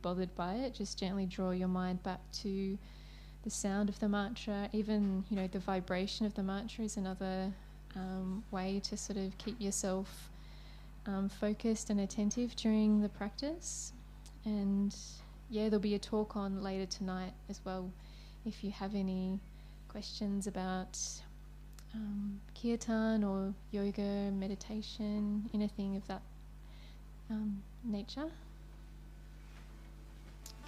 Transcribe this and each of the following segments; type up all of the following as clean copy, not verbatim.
bothered by it, just gently draw your mind back to the sound of the mantra. Even, you know, the vibration of the mantra is another way to sort of keep yourself focused and attentive during the practice. And yeah, there'll be a talk on later tonight as well if you have any questions about kirtan or yoga, meditation, anything of that nature.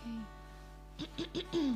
Okay.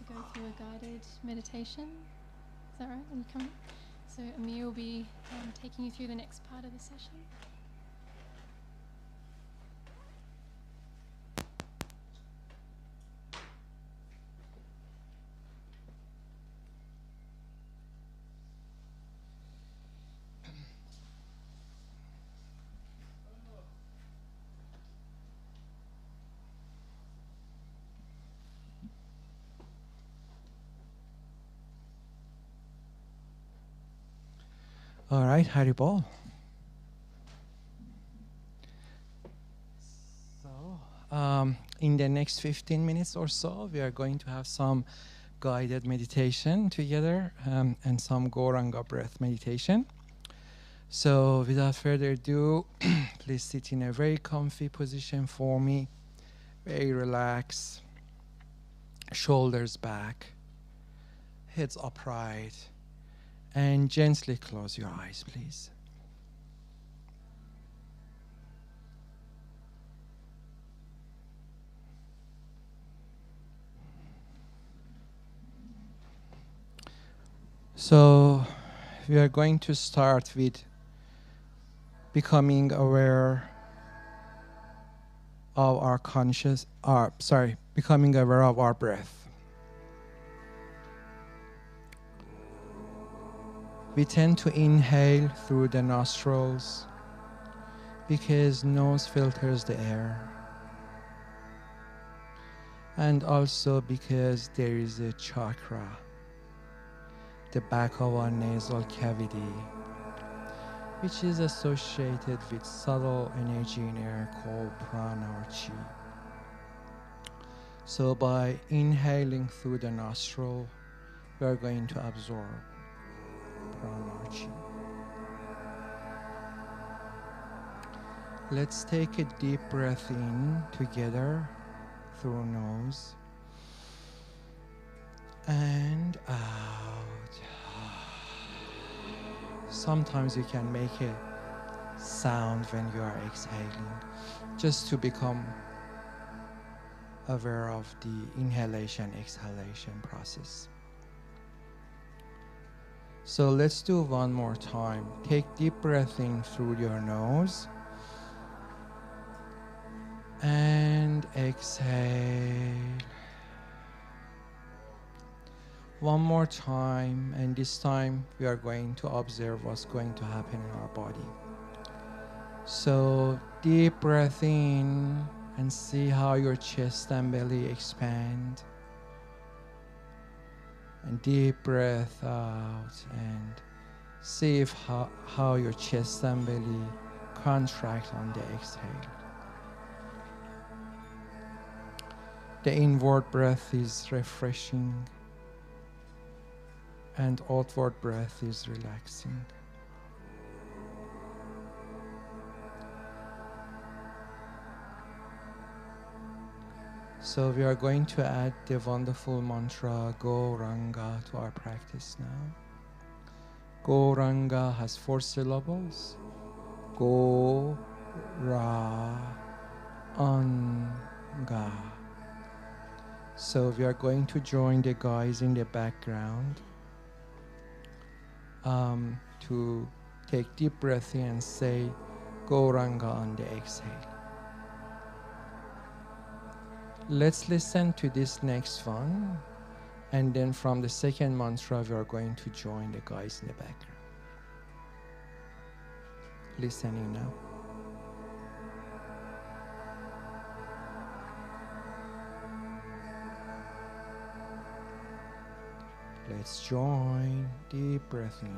Go through a guided meditation. Is that right? Are you coming? So Amir will be taking you through the next part of the session. All right, Haribol. So, in the next 15 minutes or so, we are going to have some guided meditation together and some Goranga breath meditation. So, without further ado, please sit in a very comfy position for me, very relaxed, shoulders back, heads upright. And gently close your eyes, please. So we are going to start with becoming aware of our becoming aware of our breath. We tend to inhale through the nostrils because nose filters the air, and also because there is a chakra, the back of our nasal cavity, which is associated with subtle energy in air called prana or chi. So by inhaling through the nostril, we are going to absorb prana or chi. Let's take a deep breath in together through nose and out. Sometimes you can make a sound when you are exhaling, just to become aware of the inhalation-exhalation process. So let's do one more time. Take deep breath in through your nose and exhale. One more time, and this time we are going to observe what's going to happen in our body. So deep breath in and see how your chest and belly expand. And deep breath out and see if how your chest and belly contract on the exhale. The inward breath is refreshing and outward breath is relaxing. So we are going to add the wonderful mantra Gauranga to our practice now. Gauranga has 4 syllables. Go, Ra, Anga. So we are going to join the guys in the background to take deep breath in and say Gauranga on the exhale. Let's listen to this next one, and then from the second mantra we are going to join the guys in the background. Listening now. Let's join. Deep breath in.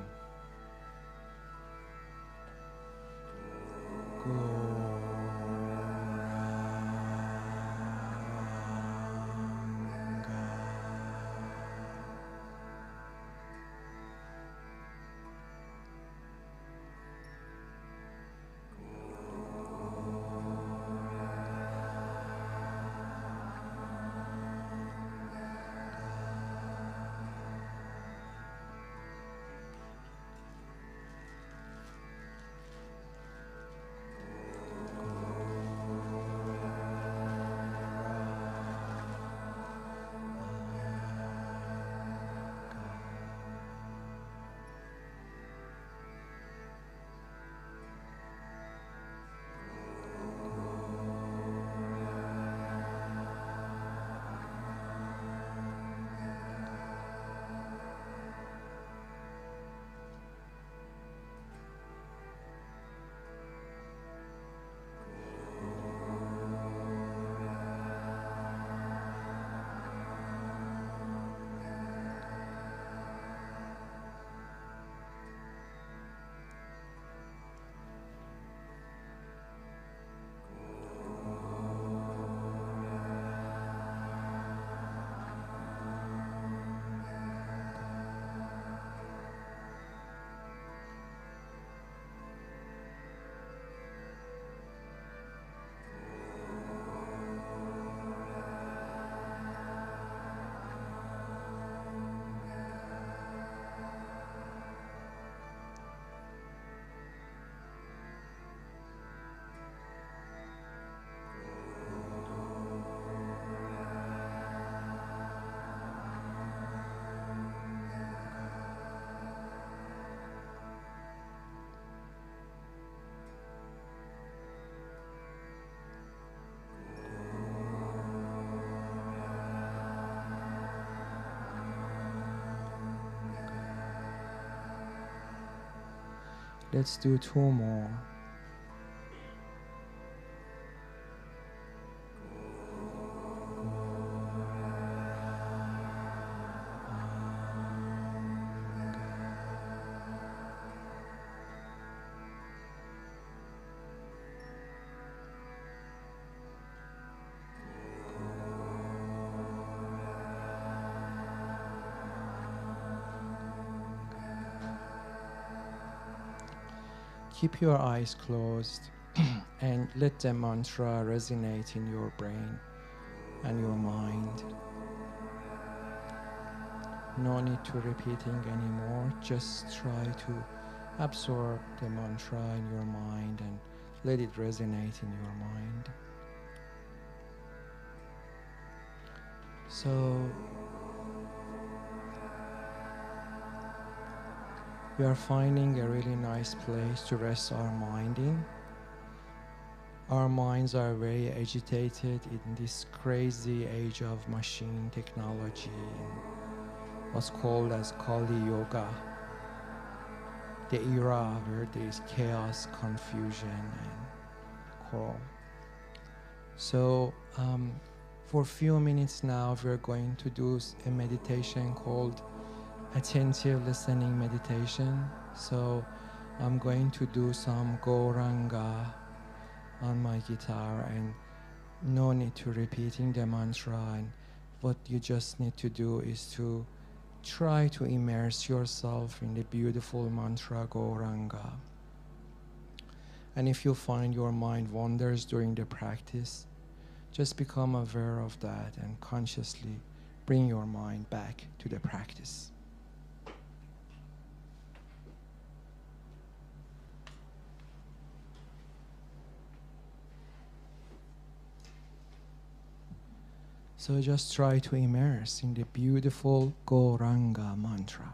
Let's do 2 more. Keep your eyes closed and let the mantra resonate in your brain and your mind. No need to repeating anymore. Just try to absorb the mantra in your mind and let it resonate in your mind. So we are finding a really nice place to rest our mind in. Our minds are very agitated in this crazy age of machine technology, what's called as Kali Yoga, the era where there is chaos, confusion, and quarrel. So for a few minutes now, we're going to do a meditation called attentive listening meditation. So I'm going to do some Gauranga on my guitar, and no need to repeating the mantra, and what you just need to do is to try to immerse yourself in the beautiful mantra Gauranga. And if you find your mind wanders during the practice, just become aware of that and consciously bring your mind back to the practice. So just try to immerse in the beautiful Gauranga mantra.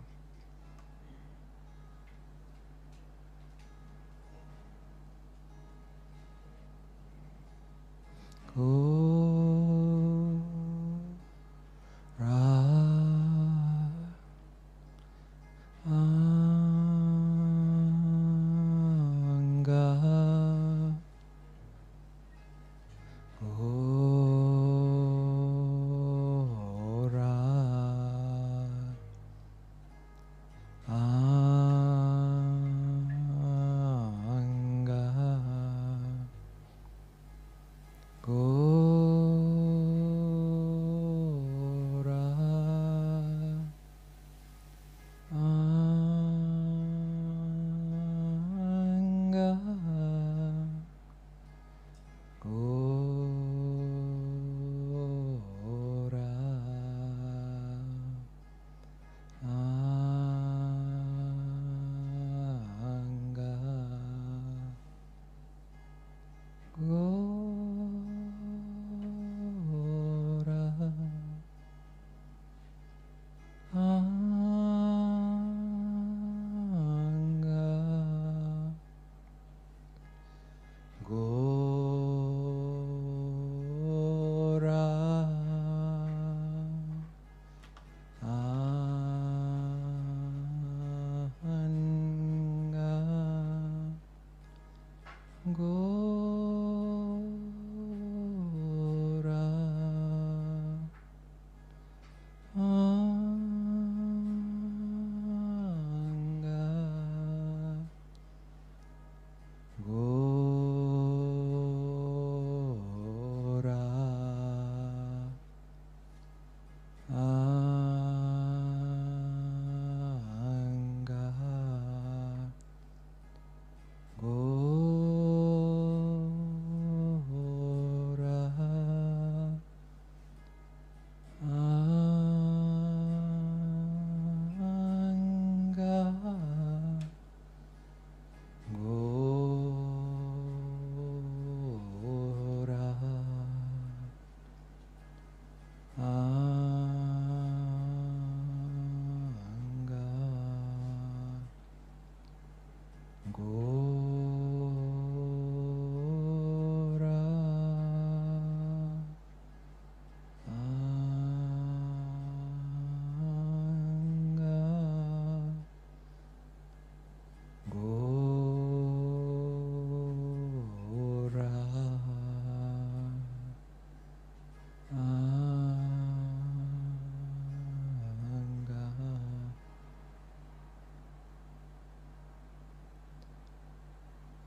Go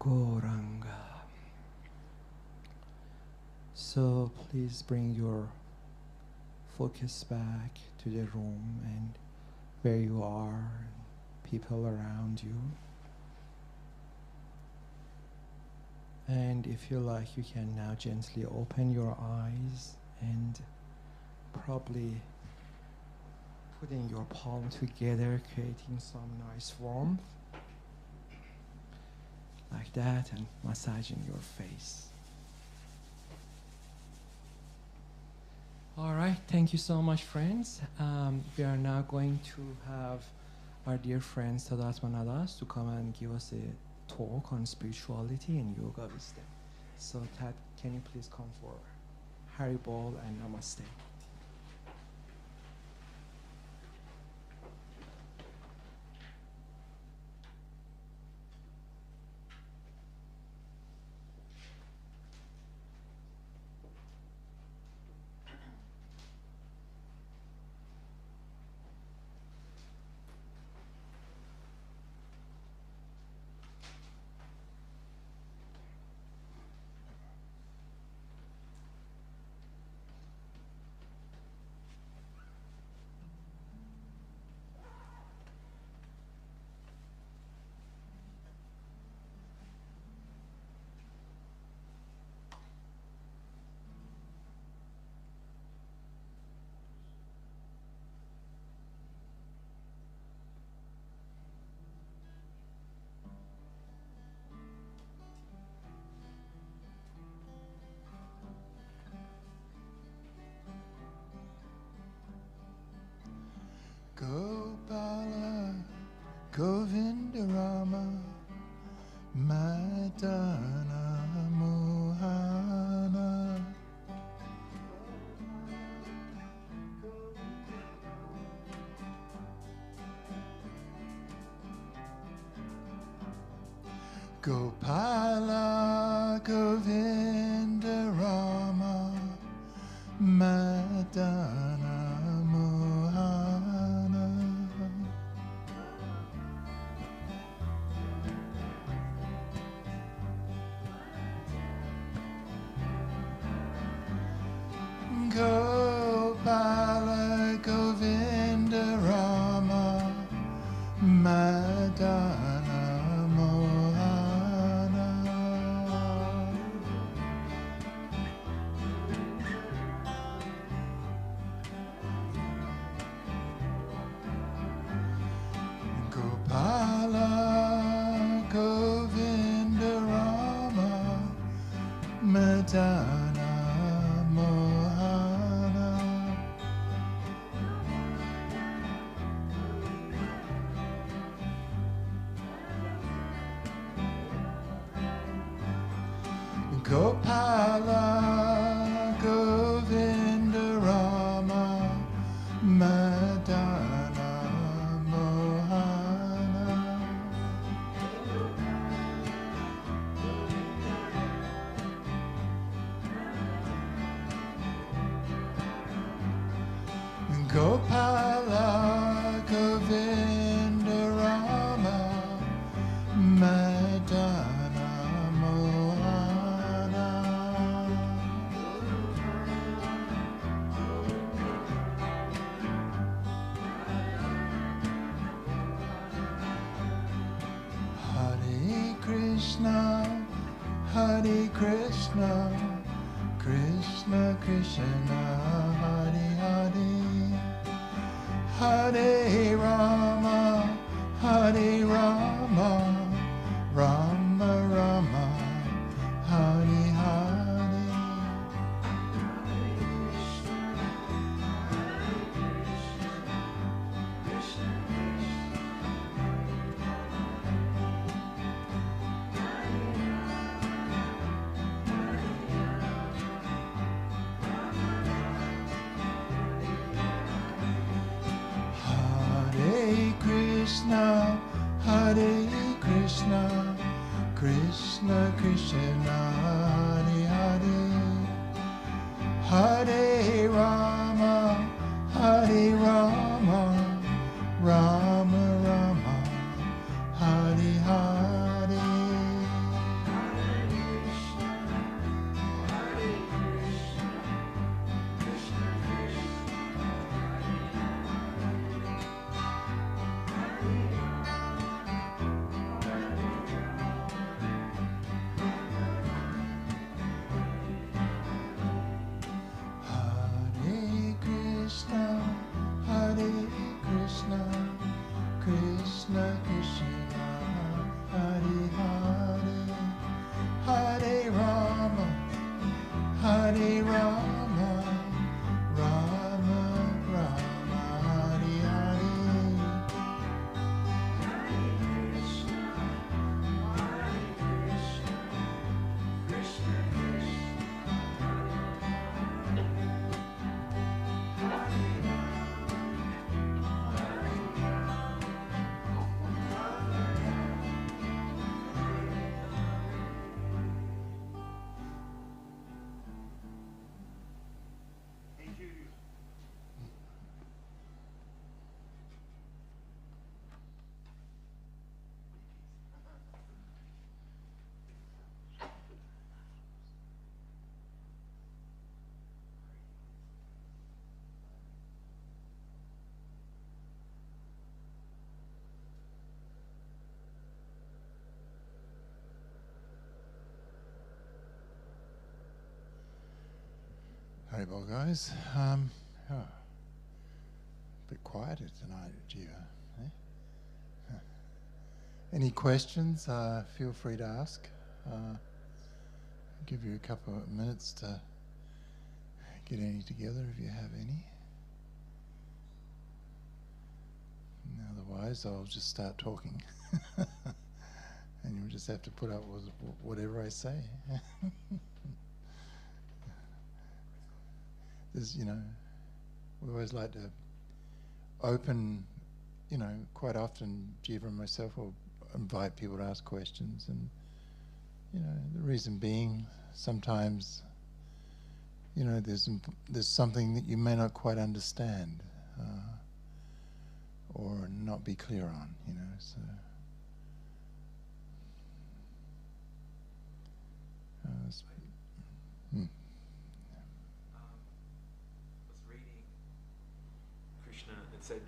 Goranga. So please bring your focus back to the room and where you are, people around you. And if you like, you can now gently open your eyes and probably putting your palm together, creating some nice warmth like that, and massaging your face. All right, thank you so much, friends. We are now going to have our dear friend Sadat Manadas to come and give us a talk on spirituality and yoga wisdom. So Tad, can you please come for Hari Bol and Namaste. Gopala Govinda Rama Madana Mohana Gopala Govinda Rama Madana Mohana Gopala Govinda Rama Madana Mohana Gopala Govinda Rama Madana Mohana Gopala Govinda Rama Madana Mohana Gopala Govinda Rama Madana Mohana Hare Krishna Hare Krishna Krishna Krishna Hare Hare Hare Rama Hare Rama Rama Rama Hare Hare Hare Krishna, Hare Krishna, Krishna Krishna, Hare Hare, Hare Rama, Hare Rama, Rama Rama, Hare Hare. Haribol, guys. A bit quieter tonight, Jiva. Eh? Any questions? Feel free to ask. I'll give you a couple of minutes to get any together if you have any. Otherwise, I'll just start talking. And you'll just have to put up with whatever I say. There's, we always like to open, quite often Jiva and myself will invite people to ask questions, and, the reason being sometimes, there's something that you may not quite understand or not be clear on, so. Was reading Krishna, it said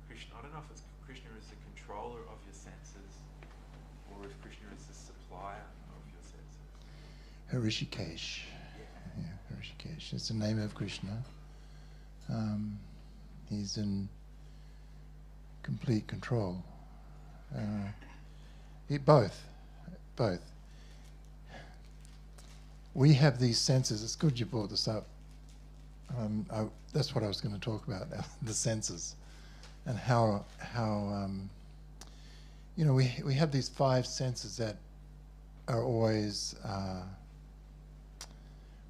Krishna, I don't know if it's Krishna is the controller of your senses or if Krishna is the supplier of your senses. Hrishikesh. Yeah, Hrishikesh. It's the name of Krishna. He's in complete control. Both. We have these senses. It's good you brought this up. That's what I was going to talk about now, the senses, and how we have these 5 senses that are always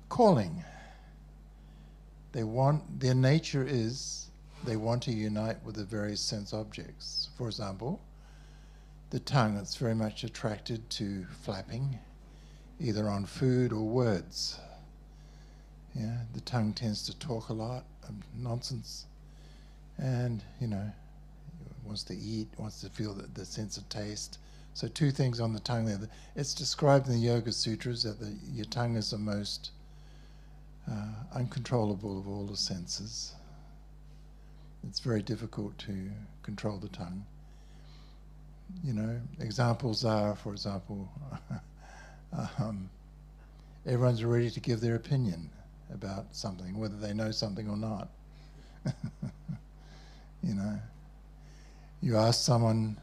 calling. Their nature is they want to unite with the various sense objects. For example, the tongue, it's very much attracted to flapping, either on food or words. Yeah, the tongue tends to talk a lot of nonsense, and wants to eat, wants to feel the sense of taste. So 2 things on the tongue there. It's described in the Yoga Sutras that your tongue is the most uncontrollable of all the senses. It's very difficult to control the tongue. Examples are, for example, everyone's ready to give their opinion about something, whether they know something or not. You ask someone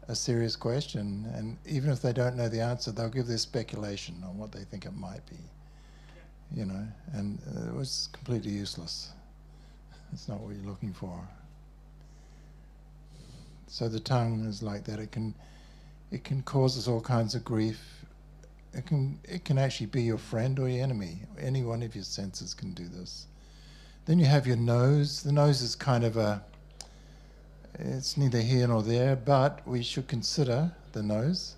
a serious question, and even if they don't know the answer, they'll give their speculation on what they think it might be. And it was completely useless. It's not what you're looking for. So the tongue is like that. It can cause us all kinds of grief. It can actually be your friend or your enemy. Any one of your senses can do this. Then you have your nose. The nose is kind of it's neither here nor there, but we should consider the nose.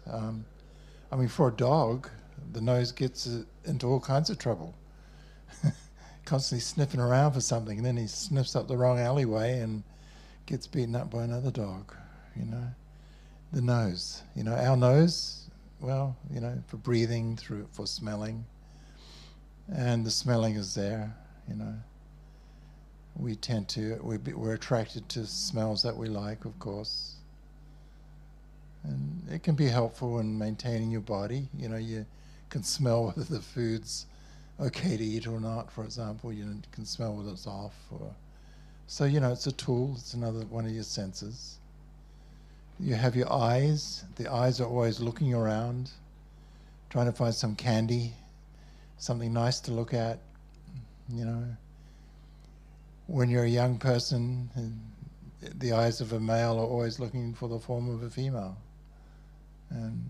For a dog, the nose gets into all kinds of trouble. Constantly sniffing around for something, and then he sniffs up the wrong alleyway and gets beaten up by another dog, The nose. Our nose, well, for breathing, for smelling. And the smelling is there, We tend to, we're attracted to smells that we like, of course. And it can be helpful in maintaining your body. You can smell whether the food's okay to eat or not, for example. You can smell whether it's off. So, it's a tool. It's another one of your senses. You have your eyes. The eyes are always looking around, trying to find some candy, something nice to look at, When you're a young person, the eyes of a male are always looking for the form of a female. And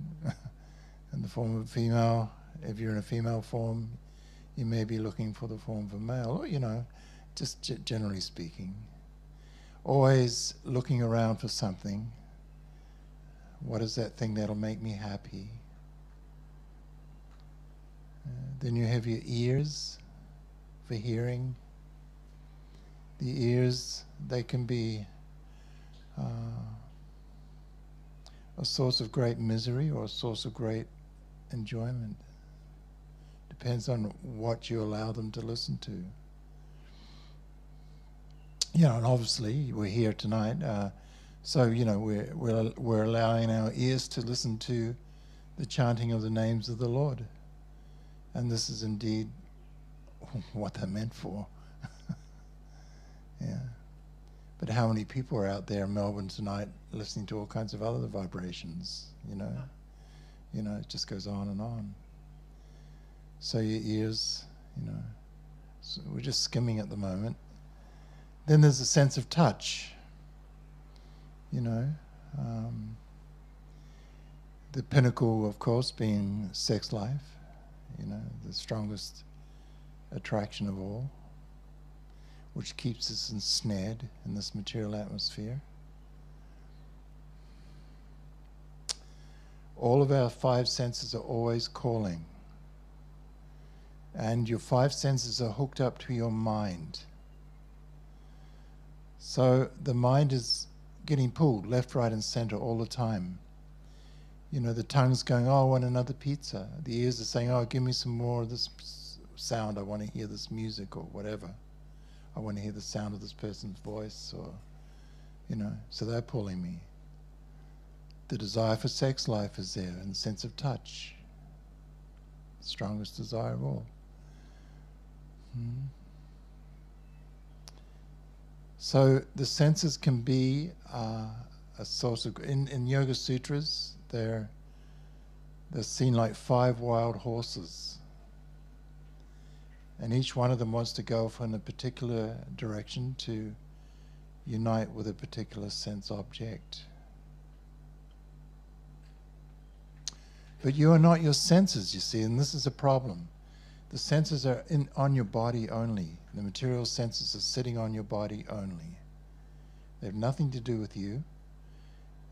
the form of a female, if you're in a female form, you may be looking for the form of a male, or, just generally speaking. Always looking around for something. What is that thing that'll make me happy? Then you have your ears for hearing. The ears, they can be a source of great misery or a source of great enjoyment. Depends on what you allow them to listen to. And obviously we're here tonight, so we're allowing our ears to listen to the chanting of the names of the Lord, and this is indeed what they're meant for. Yeah. But how many people are out there in Melbourne tonight listening to all kinds of other vibrations, you know? You know, it just goes on and on. So your ears, you know, so we're just skimming at the moment. Then there's a sense of touch, you know. The pinnacle, of course, being sex life, you know, the strongest attraction of all, which keeps us ensnared in this material atmosphere. All of our five senses are always calling. And your five senses are hooked up to your mind. So the mind is getting pulled left, right, and center all the time. You know, the tongue's going, oh, I want another pizza. The ears are saying, oh, give me some more of this sound. I want to hear this music or whatever. I want to hear the sound of this person's voice, or, you know, so they're pulling me. The desire for sex life is there, and the sense of touch. The strongest desire of all. So the senses can be a source of, in Yoga Sutras, they're seen like 5 wild horses. And each one of them wants to go off in a particular direction to unite with a particular sense object. But you are not your senses, you see, and this is a problem. The senses are on your body only. The material senses are sitting on your body only. They have nothing to do with you,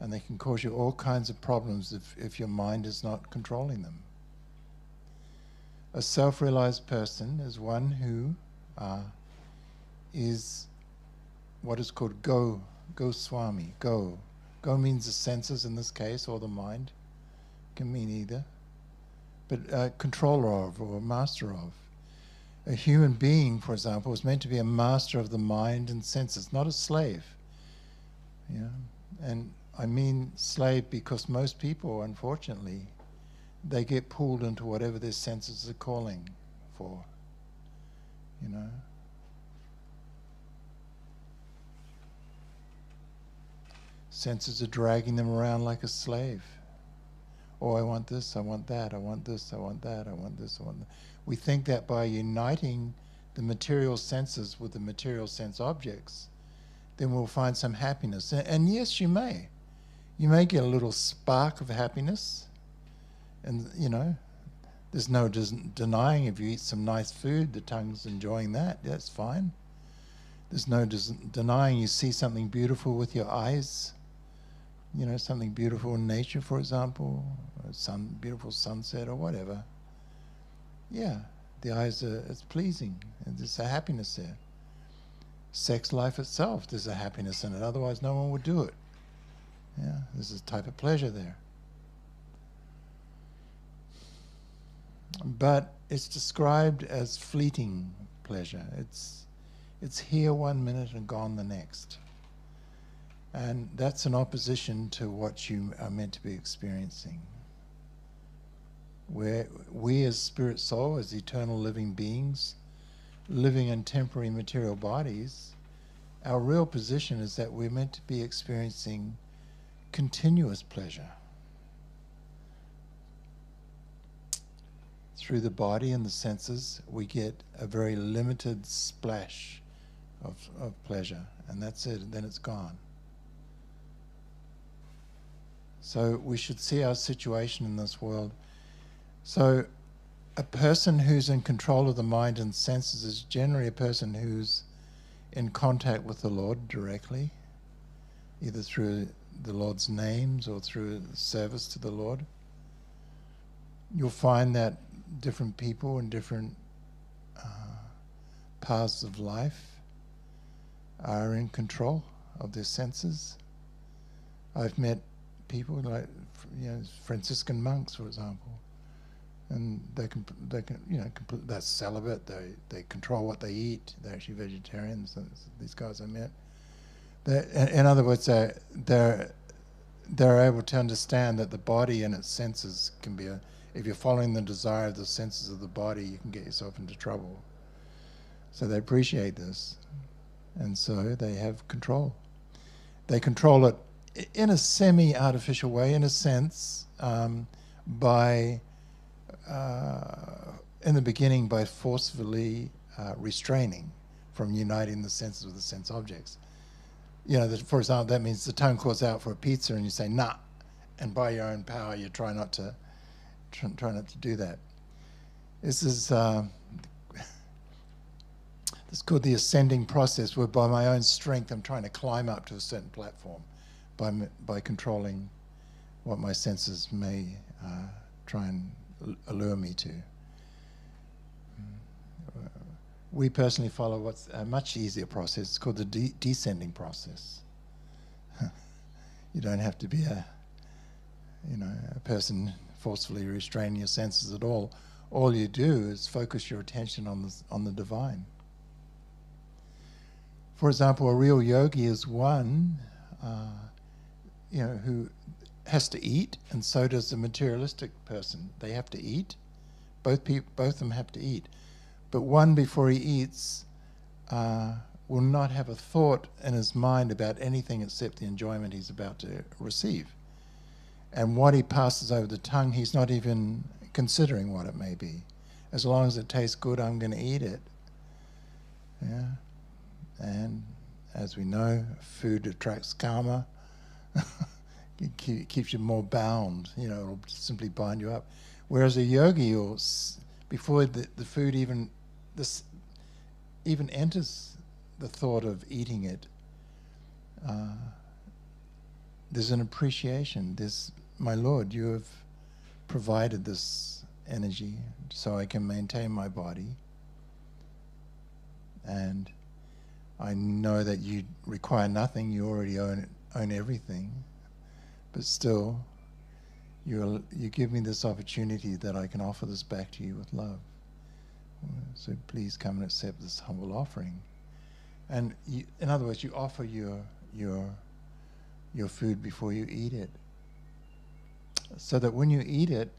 and they can cause you all kinds of problems if your mind is not controlling them. A self-realized person is one who is what is called Goswami. Go means the senses in this case, or the mind. Can mean either. But controller of, or master of. A human being, for example, is meant to be a master of the mind and senses, not a slave. Yeah, and I mean slave because most people, unfortunately, they get pulled into whatever their senses are calling for. You know. Senses are dragging them around like a slave. Oh, I want this, I want that, I want this, I want that, I want this, I want that. We think that by uniting the material senses with the material sense objects, then we'll find some happiness. And yes, you may. You may get a little spark of happiness. And, you know, there's no denying if you eat some nice food, the tongue's enjoying that. That's fine. There's no denying you see something beautiful with your eyes. You know, something beautiful in nature, for example, a beautiful sunset or whatever. Yeah, the eyes it's pleasing, and there's a happiness there. Sex life itself, there's a happiness in it, otherwise no one would do it. Yeah, there's a type of pleasure there. But it's described as fleeting pleasure. It's here 1 minute and gone the next. And that's in opposition to what you are meant to be experiencing. Where we as spirit soul, as eternal living beings, living in temporary material bodies, our real position is that we're meant to be experiencing continuous pleasure. Through the body and the senses, we get a very limited splash of pleasure, and that's it, and then it's gone. So we should see our situation in this world. So a person who's in control of the mind and senses is generally a person who's in contact with the Lord directly, either through the Lord's names or through service to the Lord. You'll find that different people in different paths of life are in control of their senses. I've met people like, you know, Franciscan monks, for example, and they can you know, they're celibate. They control what they eat. They're actually vegetarians. These guys I met. In other words, they're able to understand that the body and its senses can be if you're following the desire of the senses of the body, you can get yourself into trouble. So they appreciate this. And so they have control. They control it in a semi-artificial way, in a sense, by, in the beginning, by forcefully restraining from uniting the senses with the sense objects. You know, for example, that means the tongue calls out for a pizza and you say, nah, and by your own power you try not to do that. This is it's called the ascending process, where by my own strength I'm trying to climb up to a certain platform by controlling what my senses may try and allure me to. We personally follow what's a much easier process. It's called the descending process. You don't have to be a person forcefully restraining your senses at all. All you do is focus your attention on the divine. For example, a real yogi is one, who has to eat, and so does the materialistic person. They have to eat. Both of them have to eat. But one, before he eats, will not have a thought in his mind about anything except the enjoyment he's about to receive. And what he passes over the tongue, he's not even considering what it may be. As long as it tastes good, I'm going to eat it. Yeah. And as we know, food attracts karma. It keeps you more bound. It'll simply bind you up. Whereas a yogi, before the food even enters the thought of eating it, there's an appreciation. There's, my Lord, you have provided this energy so I can maintain my body. And I know that you require nothing. You already own everything. But still, you give me this opportunity that I can offer this back to you with love. So please come and accept this humble offering. And in other words, you offer your food before you eat it, so that when you eat it,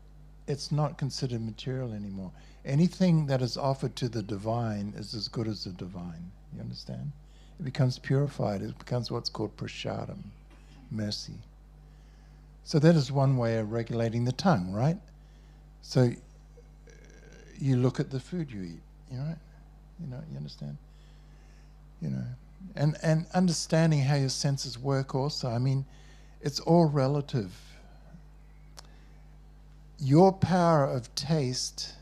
it's not considered material anymore. Anything that is offered to the divine is as good as the divine. You understand? It becomes purified. It becomes what's called prasadam, mercy. So that is one way of regulating the tongue, right? So you look at the food you eat, right? You understand? And understanding how your senses work also. I mean, it's all relative. Your power of taste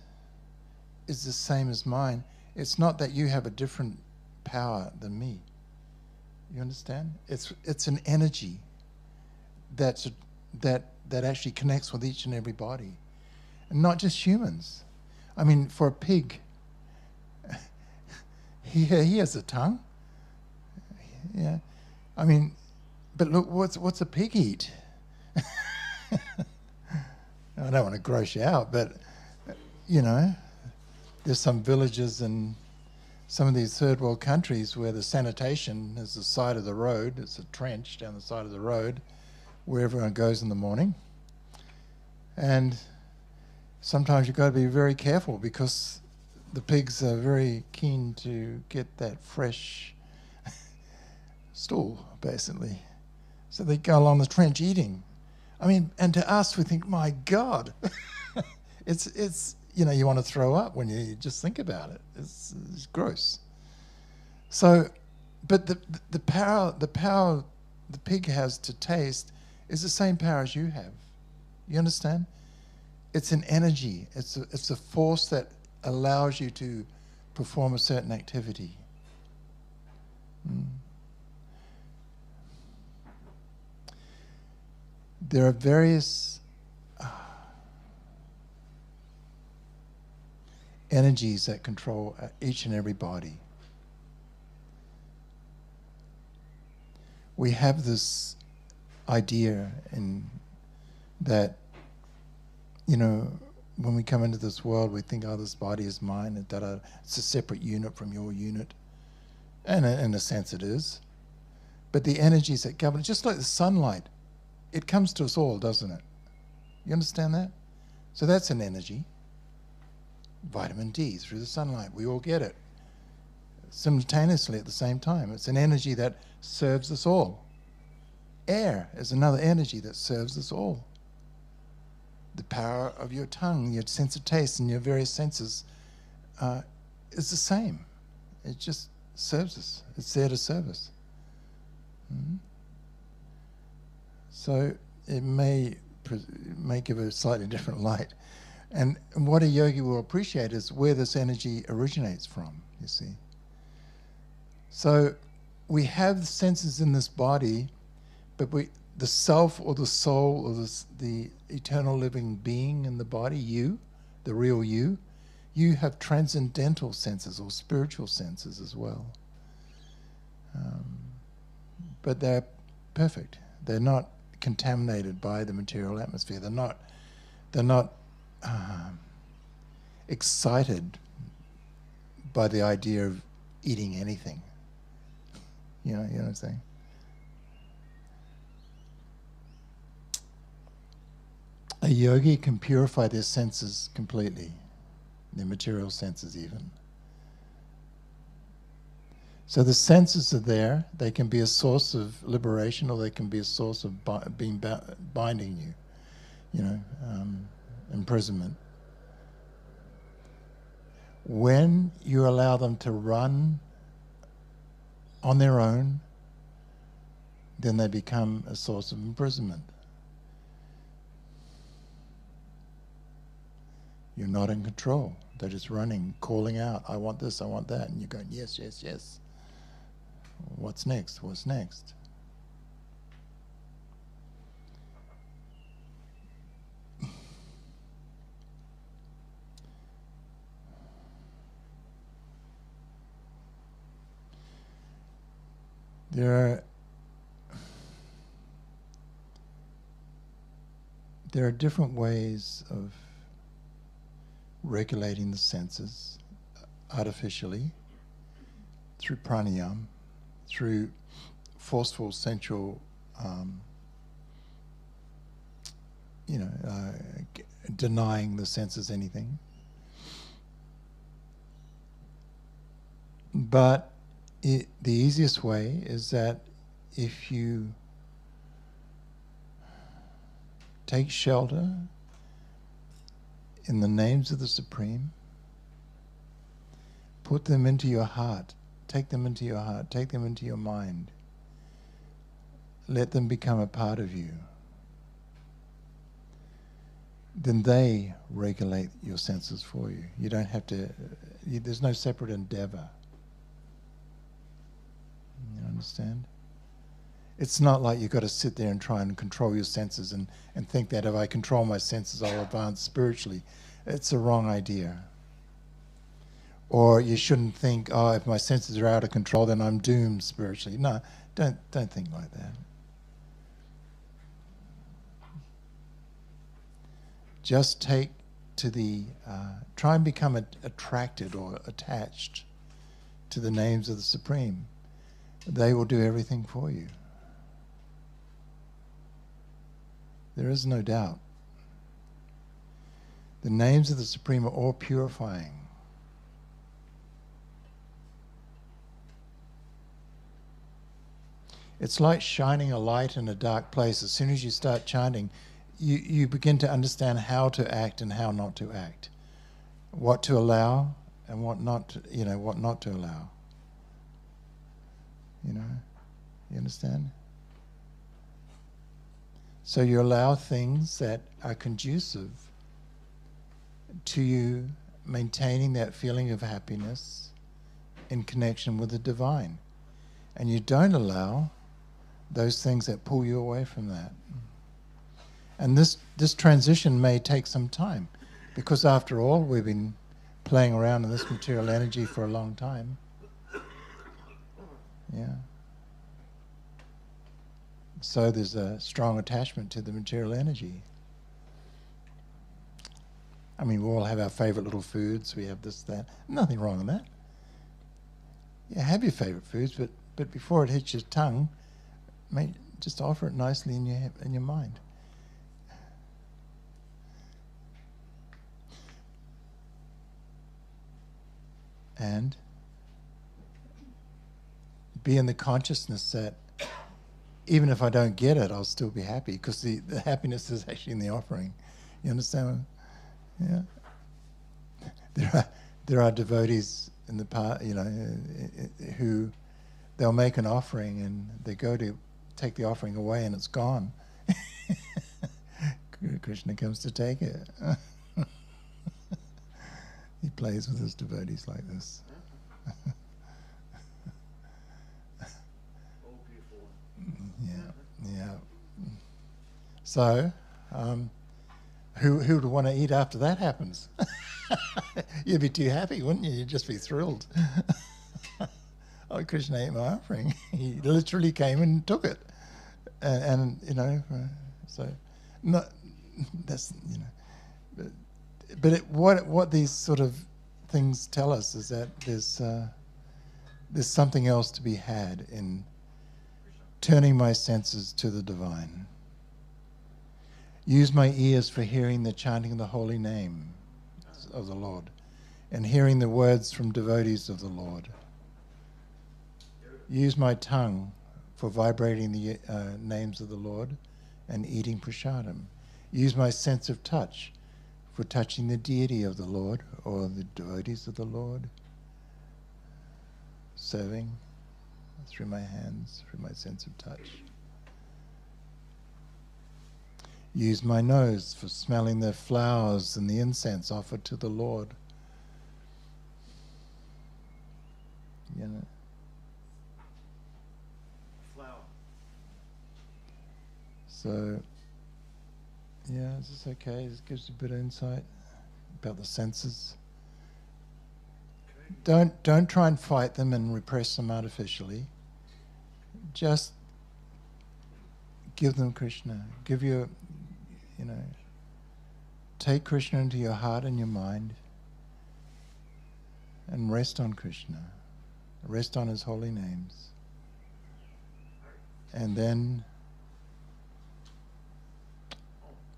is the same as mine. It's not that you have a different power than me. You understand? It's an energy that actually connects with each and every body, and not just humans. I mean, for a pig, he has a tongue. Yeah, I mean, but look, what's a pig eat? I don't want to gross you out, but there's some villages in some of these third world countries where the sanitation is the side of the road. It's a trench down the side of the road where everyone goes in the morning. And sometimes you've got to be very careful because the pigs are very keen to get that fresh stool, basically. So they go along the trench eating. I mean, and to us, we think, my God, it's you want to throw up when you just think about it. It's gross. So, but the power the pig has to taste is the same power as you have. You understand? It's an energy. It's a force that allows you to perform a certain activity. There are various energies that control each and every body. We have this idea that, when we come into this world, we think, oh, this body is mine, and it's a separate unit from your unit. And in a sense it is. But the energies that govern, just like the sunlight, it comes to us all, doesn't it? You understand that? So that's an energy. Vitamin D through the sunlight. We all get it. simultaneously at the same time. It's an energy that serves us all. Air is another energy that serves us all. The power of your tongue, your sense of taste, and your various senses is the same. It just serves us. It's there to serve us. So it may give a slightly different light. And what a yogi will appreciate is where this energy originates from, you see. So we have the senses in this body, but the self or the soul or the eternal living being in the body, you, the real you have transcendental senses or spiritual senses as well. But they're perfect. They're not contaminated by the material atmosphere. They're not excited by the idea of eating anything. You know what I'm saying? A yogi can purify their senses completely, their material senses even. So the senses are there. They can be a source of liberation, or they can be a source of binding you, imprisonment. When you allow them to run on their own, then they become a source of imprisonment. You're not in control. They're just running, calling out, I want this, I want that. And you're going, yes, yes, yes. What's next? What's next? There are different ways of regulating the senses artificially through pranayama, through forceful sensual, denying the senses anything. But the easiest way is that if you take shelter in the names of the Supreme, put them into your heart, take them into your heart, take them into your mind, let them become a part of you, then they regulate your senses for you. You don't have to, there's no separate endeavor. You understand? It's not like you've got to sit there and try and control your senses and think that if I control my senses, I'll advance spiritually. It's a wrong idea. Or you shouldn't think, oh, if my senses are out of control, then I'm doomed spiritually. No, don't think like that. Just take to the, try and become attracted or attached to the names of the Supreme. They will do everything for you. There is no doubt. The names of the Supreme are all purifying. It's like shining a light in a dark place. As soon as you start chanting, you begin to understand how to act and how not to act, what to allow and what not to, what not to allow. You understand? So you allow things that are conducive to you maintaining that feeling of happiness in connection with the divine. And you don't allow those things that pull you away from that. And this transition may take some time, because after all, we've been playing around in this material energy for a long time. Yeah. So there's a strong attachment to the material energy. I mean, we all have our favorite little foods. We have this, that. Nothing wrong with that. Yeah, have your favorite foods, but before it hits your tongue, just offer it nicely in your mind. be in the consciousness that even if I don't get it, I'll still be happy, because the happiness is actually in the offering. You understand? Yeah. There are devotees in the past, who they'll make an offering and they go to take the offering away and it's gone. Krishna comes to take it. He plays with his devotees like this. Yeah. So, who would want to eat after that happens? You'd be too happy, wouldn't you? You'd just be thrilled. Oh, Krishna ate my offering. He literally came and took it, and so not that's but what these sort of things tell us is that there's something else to be had in turning my senses to the divine. Use my ears for hearing the chanting of the holy name of the Lord and hearing the words from devotees of the Lord. Use my tongue for vibrating the names of the Lord and eating prasadam. Use my sense of touch for touching the deity of the Lord or the devotees of the Lord. Serving through my hands, through my sense of touch. Use my nose for smelling the flowers and the incense offered to the Lord. Flower. So, yeah, is this okay? This gives you a bit of insight about the senses. Okay. Don't try and fight them and repress them artificially. Just give them Krishna. Take Krishna into your heart and your mind and rest on Krishna. Rest on his holy names. And then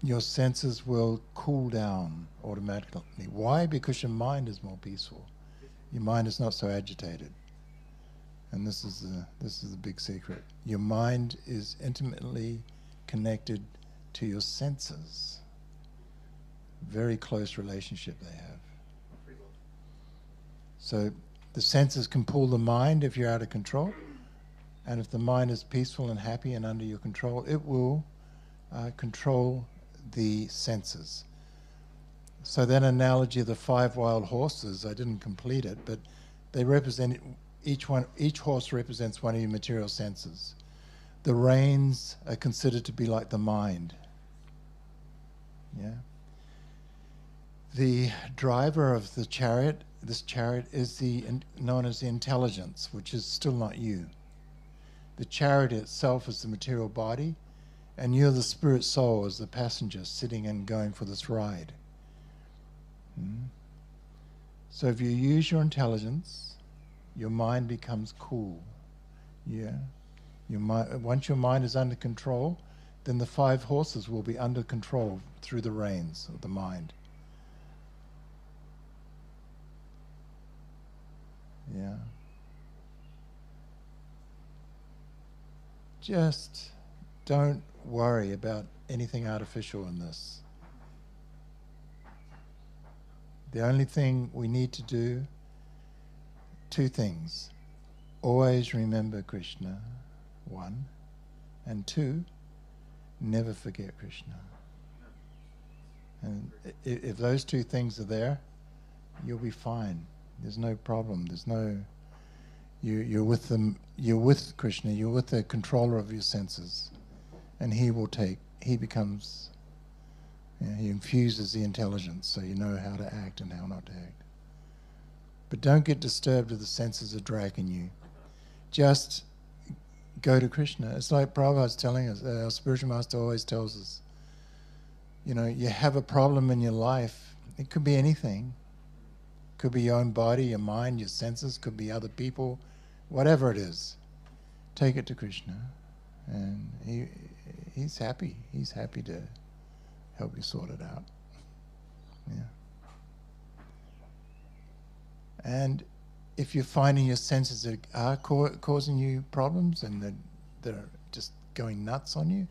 your senses will cool down automatically. Why? Because your mind is more peaceful. Your mind is not so agitated. And this is the big secret. Your mind is intimately connected to your senses. Very close relationship they have. So the senses can pull the mind if you're out of control. And if the mind is peaceful and happy and under your control, it will control the senses. So that analogy of the 5 wild horses, I didn't complete it, but they represent each horse represents one of your material senses. The reins are considered to be like the mind. Yeah. The driver of the chariot, this chariot is known as the intelligence, which is still not you. The chariot itself is the material body, and you're the spirit soul as the passenger sitting and going for this ride. So if you use your intelligence, your mind becomes cool. Yeah. Once your mind is under control, then the 5 horses will be under control through the reins of the mind. Yeah. Just don't worry about anything artificial in this. The only thing we need to do, 2 things. Always remember Krishna, 1. And 2, never forget Krishna. And if those 2 things are there, you'll be fine. There's no problem. There's no... You're with them. You're with Krishna. You're with the controller of your senses, and he becomes. He infuses the intelligence, so you know how to act and how not to act. But don't get disturbed if the senses are dragging you. Just go to Krishna. It's like Prabhupada's telling us. Our spiritual master always tells us. You have a problem in your life. It could be anything. Could be your own body, your mind, your senses. Could be other people. Whatever it is, take it to Krishna, and he's happy. He's happy to help you sort it out. Yeah. And if you're finding your senses that are causing you problems and that are just going nuts on you,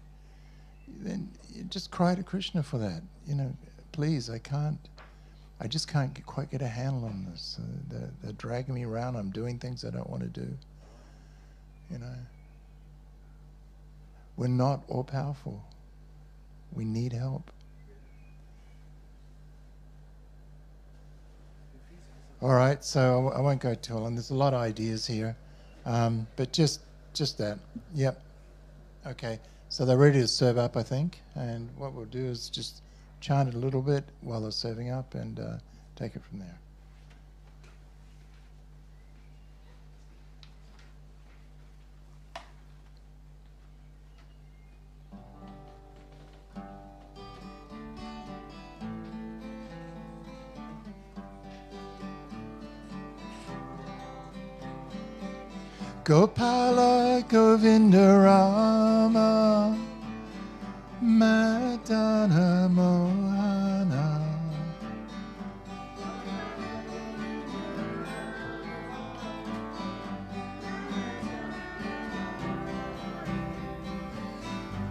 then you just cry to Krishna for that. You know, please, I just can't quite get a handle on this. They're dragging me around. I'm doing things I don't want to do. You know, we're not all powerful. We need help. All right, so I won't go too long. There's a lot of ideas here, but just that. Yep. Okay. So they're ready to serve up, I think. And what we'll do is just chant it a little bit while they're serving up and take it from there. Gopala Govinda Rama Madana Mohana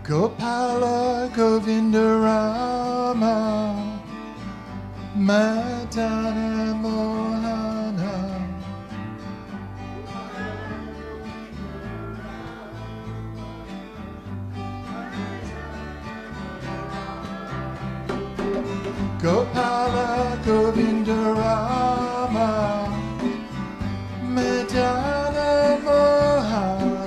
Gopala Govinda Rama Madana Mohana Gopala Govinda Rama Madana Mohana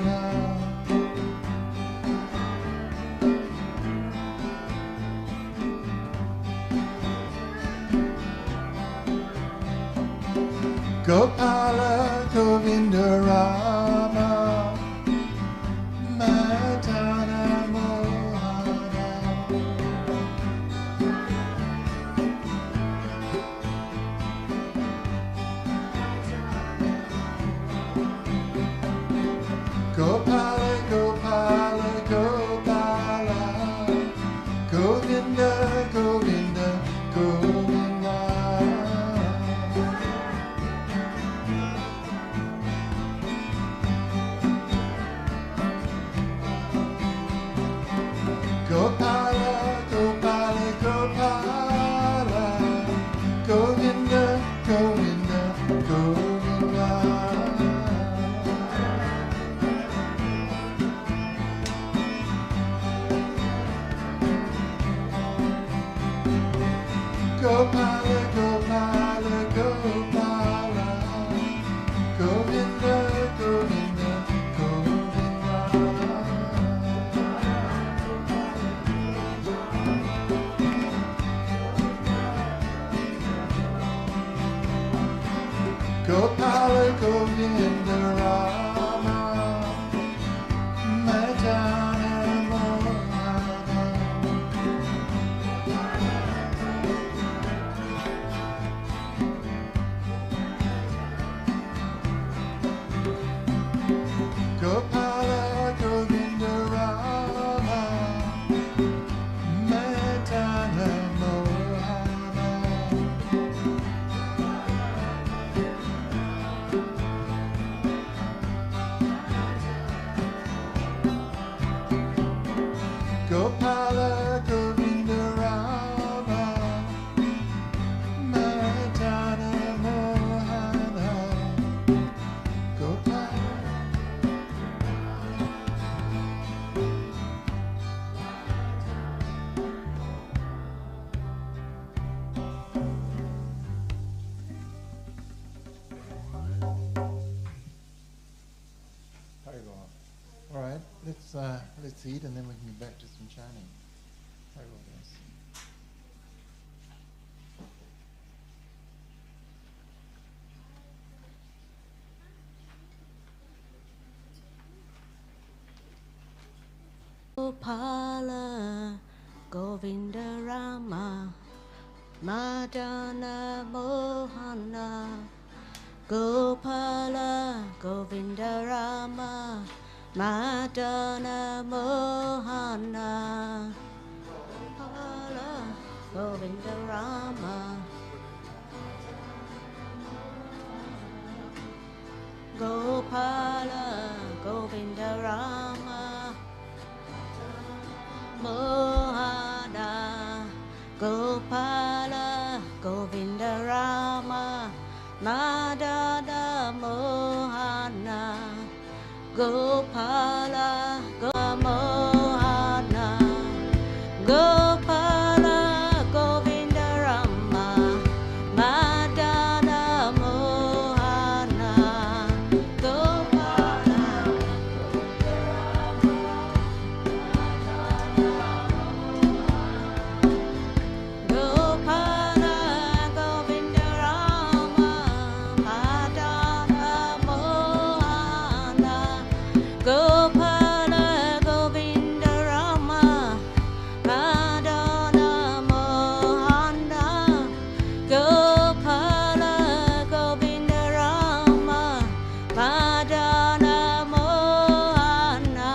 Gopala Govinda Rama Madana Mohana Gopala, Gopala, Gopala, Govinda, Govinda, Govinda. Gopala, Gopala, Gopala, Govinda, Govinda, Govinda. Gopala, Gopala, Gopala, Govinda, Govinda, Govinda. Gopala, Govinda, Rama, Madana Mohana. Gopala Govinda Rama Madana Mohana Gopala Govinda Rama Madana Mohana Gopala. All right, let's eat and then we can get back to some chanting. Very well, guys. Gopala Govinda Rama Madana Mohana Gopala Govinda Rama Madana Mohana Gopala Govinda Rama Mohana Gopala Govinda Rama Madana Mohana Gopala Mohana Gopala Govinda Rama Madana Mohana Gopala Gopala Govinda Rama Madana Mohana Gopala Govinda Rama Madana Mohana Gopala Govinda Rama Madana Mohana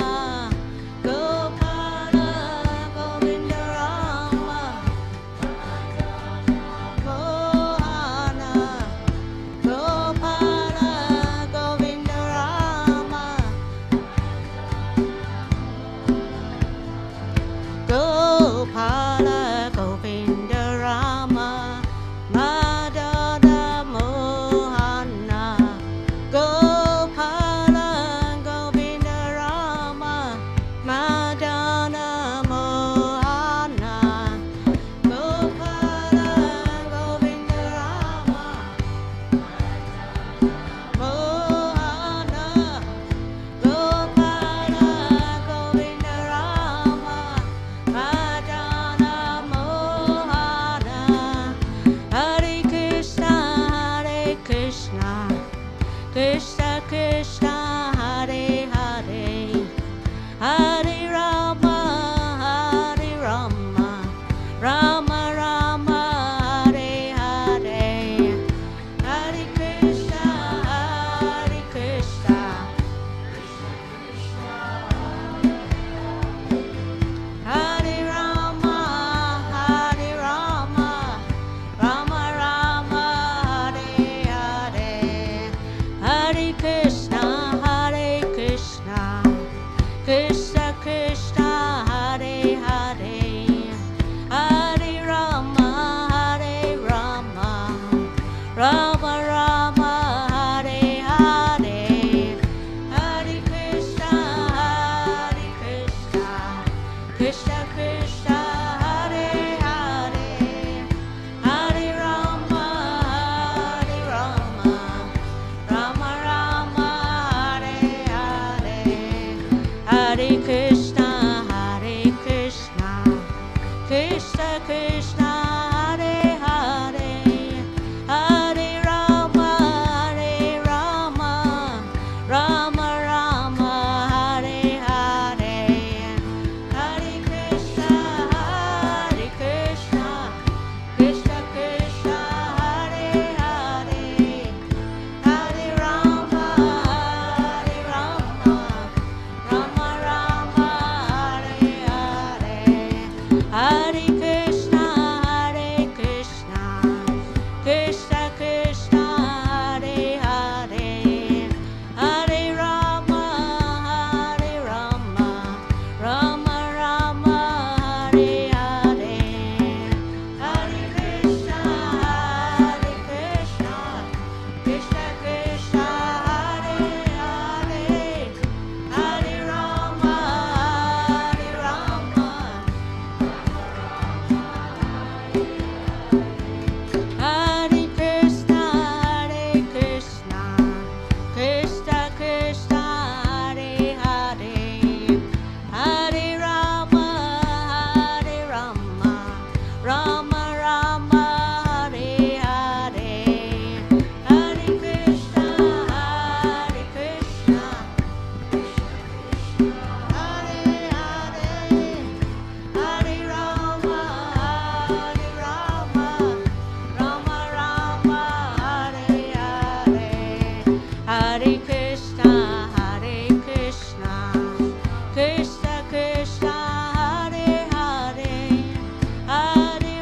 Gopala Govinda Rama Mohana Gopala Govinda Rama Gopala Govinda Rama Madana Mohana Gopala Govinda Rama Madana Mohana Gopala Govinda Rama Mohana Gopala Govinda Rama Madana Mohana Hare Krishna Krishna Krishna Hare Hare Hare Rama Rama Rama Hare Hare Hare Krishna Hare Rama Rama Rama Hare Hare Hare Krishna Krishna Krishna Hare Hare Hare Rama Rama Rama Hare Hare Hare Krishna Krishna Krishna Hare Hare Hare Rama Rama Rama Hare Hare Hare Krishna Krishna Krishna Hare Hare Hare Rama Rama Rama Hare Hare Hare Krishna Krishna Krishna Hare Hare Hare Rama Rama Rama Hare Hare Hare Krishna Krishna Krishna Hare Hare Hare Rama Rama Rama Hare Hare Hare Krishna Krishna Krishna Hare Hare Hare Rama Hare Krishna Krishna Hare Hare Hare Rama Rama Rama Hare Hare Hare Krishna Hare Hare Rama Rama Hare Hare Hare Krishna Krishna Hare Hare Hare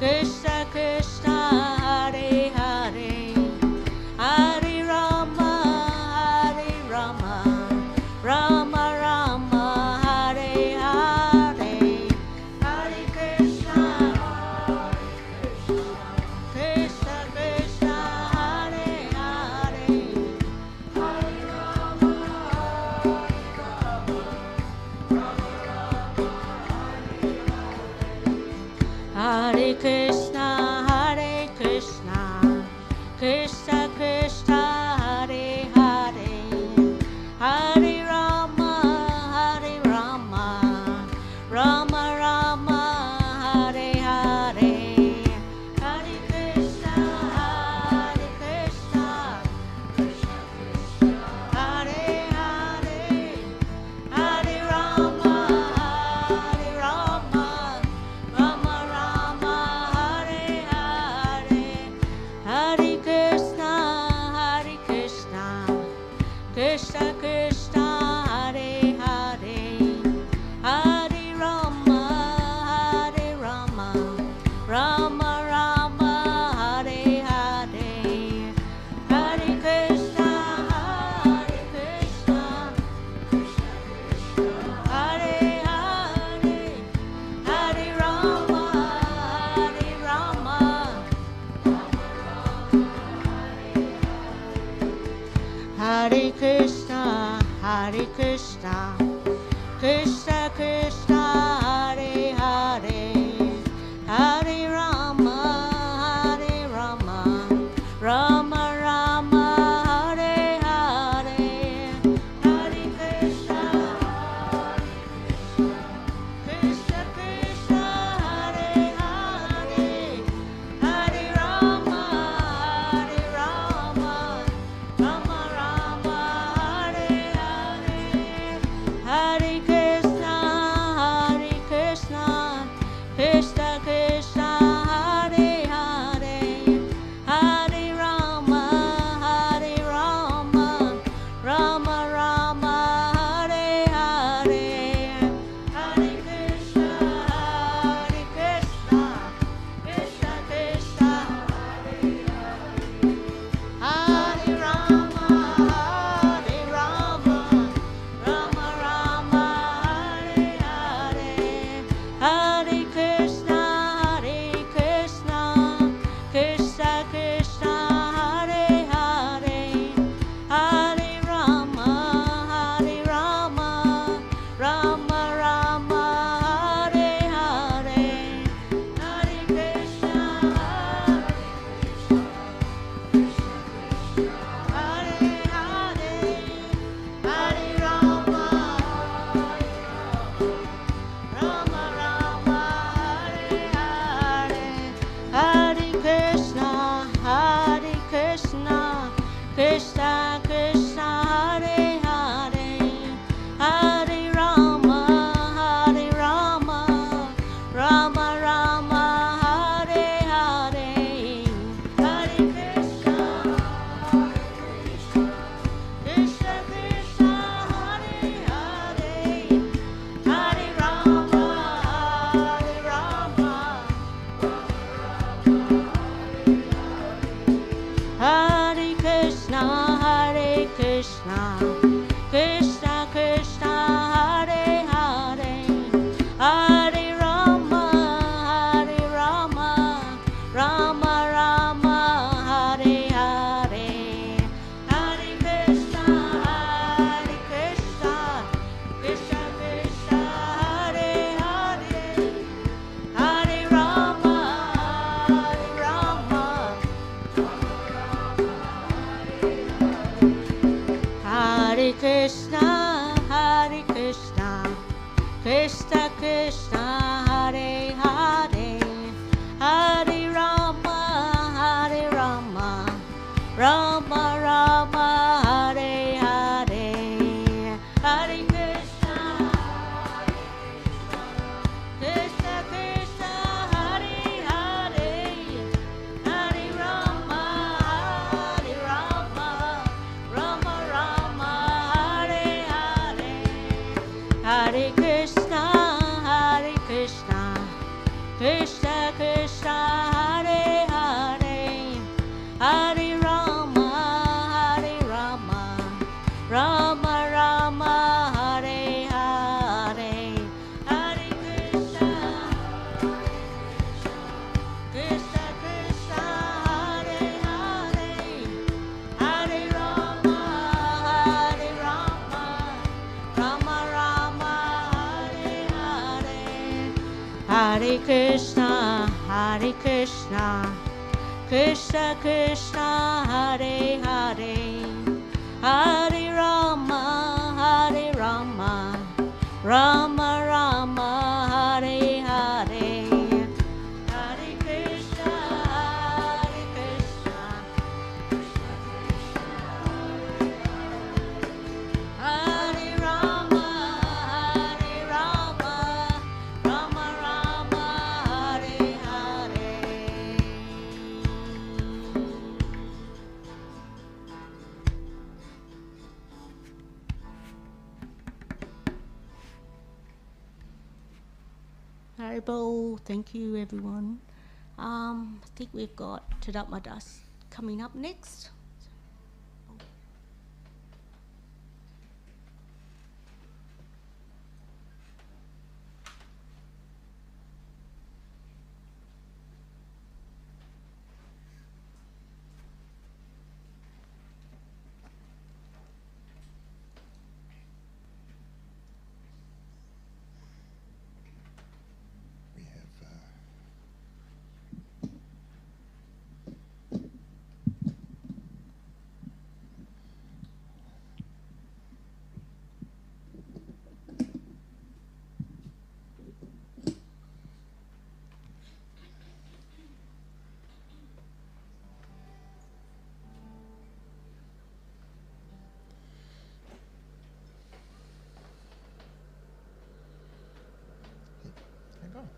Krishna Krishna Hare Hare Hare Rama Rama Rama Hare Hare Hare Krishna Krishna Krishna Hare Hare Hare Krishna, Hare Krishna, Krishna Krishna, Hare Hare, Hare Rama, Rama Rama, Hare Hare, Hare Krishna, Hare Krishna, Hare Hare, Hare Rama, Rama Rama, Hare Hare, Hare Krishna, Hare Krishna, Krishna Krishna, Hare Hare, Hare Rama, Rama Rama, Hare Hare, Hare Krishna, Hare Krishna, Hare Hare, Hare Rama, Hare Krishna, Hare Krishna, Krishna Krishna, Hare Hare, Hare Rama, Rama Rama, Hare Hare, Hare Krishna, Krishna Krishna, Hare Hare, Hare Rama, Rama Rama, Hare Hare, Hare Krishna, Hare Krishna, Krishna Krishna, Hare Hare, Hare Rama, Hare Rama, Rama Rama, Hare Hare, Hare Krishna, Hare Krishna, Hare Rama, Hare Rama, Rama Rama, Hare Hare. Haribol, thank you everyone. I think we've got Tadat Das coming up next. We have hang on.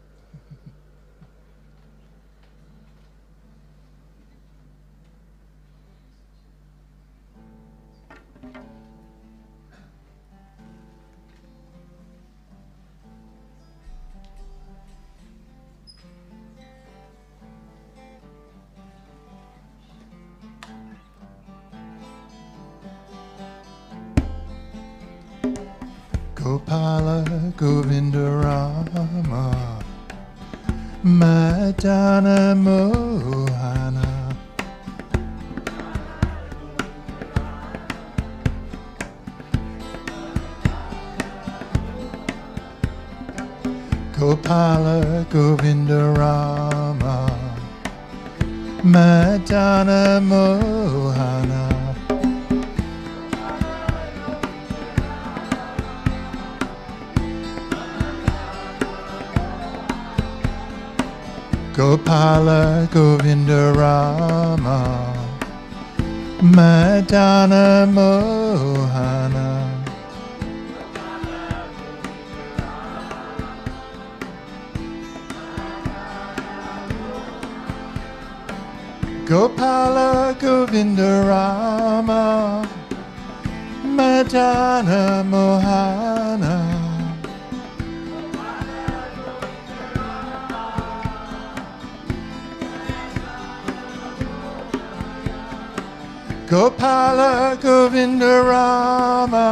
Gopala Govinda Rama Madana Mohana Gopala Govinda Rama Madana Mohana Gopala Govinda Rama Madana Mohana Gopala Govinda Rama Madana Mohana Gopala Govinda Rama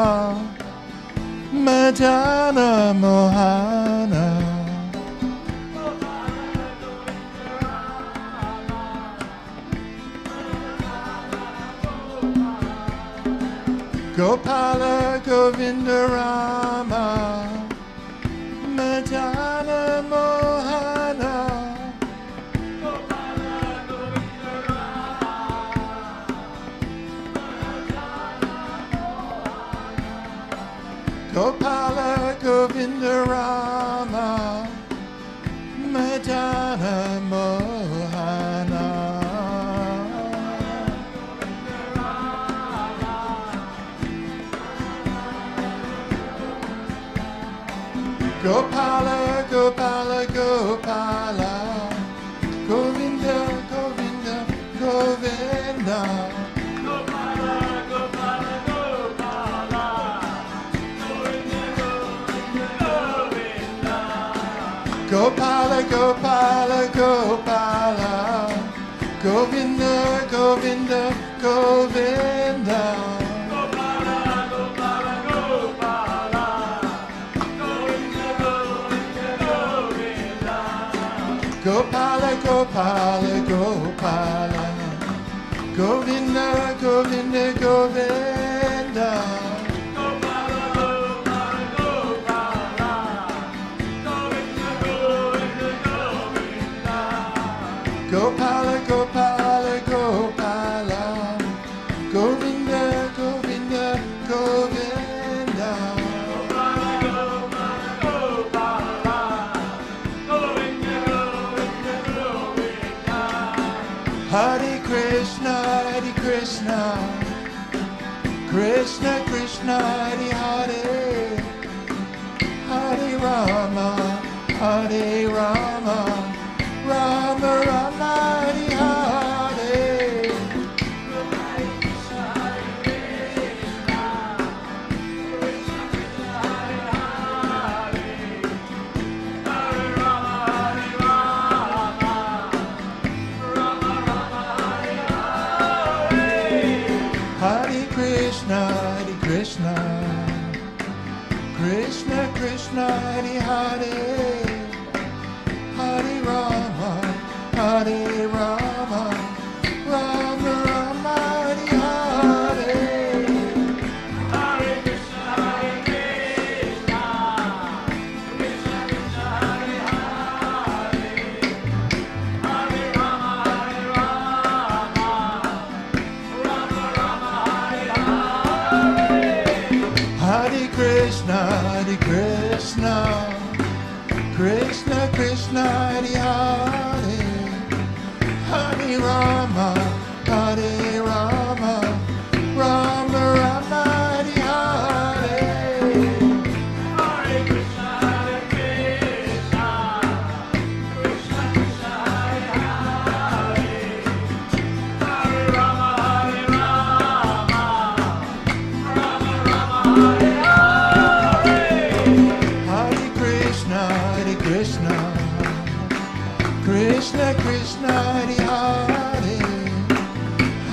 Madana Mohana Gopala Govinda Rama Madana Mohana Gopala Govinda Rama Madana Mohana Gopala Gopala Gopala Govinda Govinda Govinda Gopala, Gopala, Gopala, Govinda, Govinda, Govinda. Gopala, Gopala, Gopala, Govinda, Govinda, Govinda. Gopala, Gopala, Gopala, Govinda, Govinda, Govinda. Gopala, Gopala, Gopala, Govinda, Govinda, Govinda. Hare Krishna, Hare Krishna, Krishna Krishna, Hare Hare, Hare Rama, Hare Rama, Rama Rama, Hare Hare. Hare Krishna, Hare Krishna, Krishna Krishna, Hare Hare, Hare Rama, Hare Rama, Rama Rama, Hare Hare. Hare Krishna, Hare Krishna, Krishna Krishna, Hare Hare, Hare Rama, Hare Rama, Rama Rama, Hare Hare. Hare Krishna, Hare Krishna, Krishna Krishna, Hare Hare,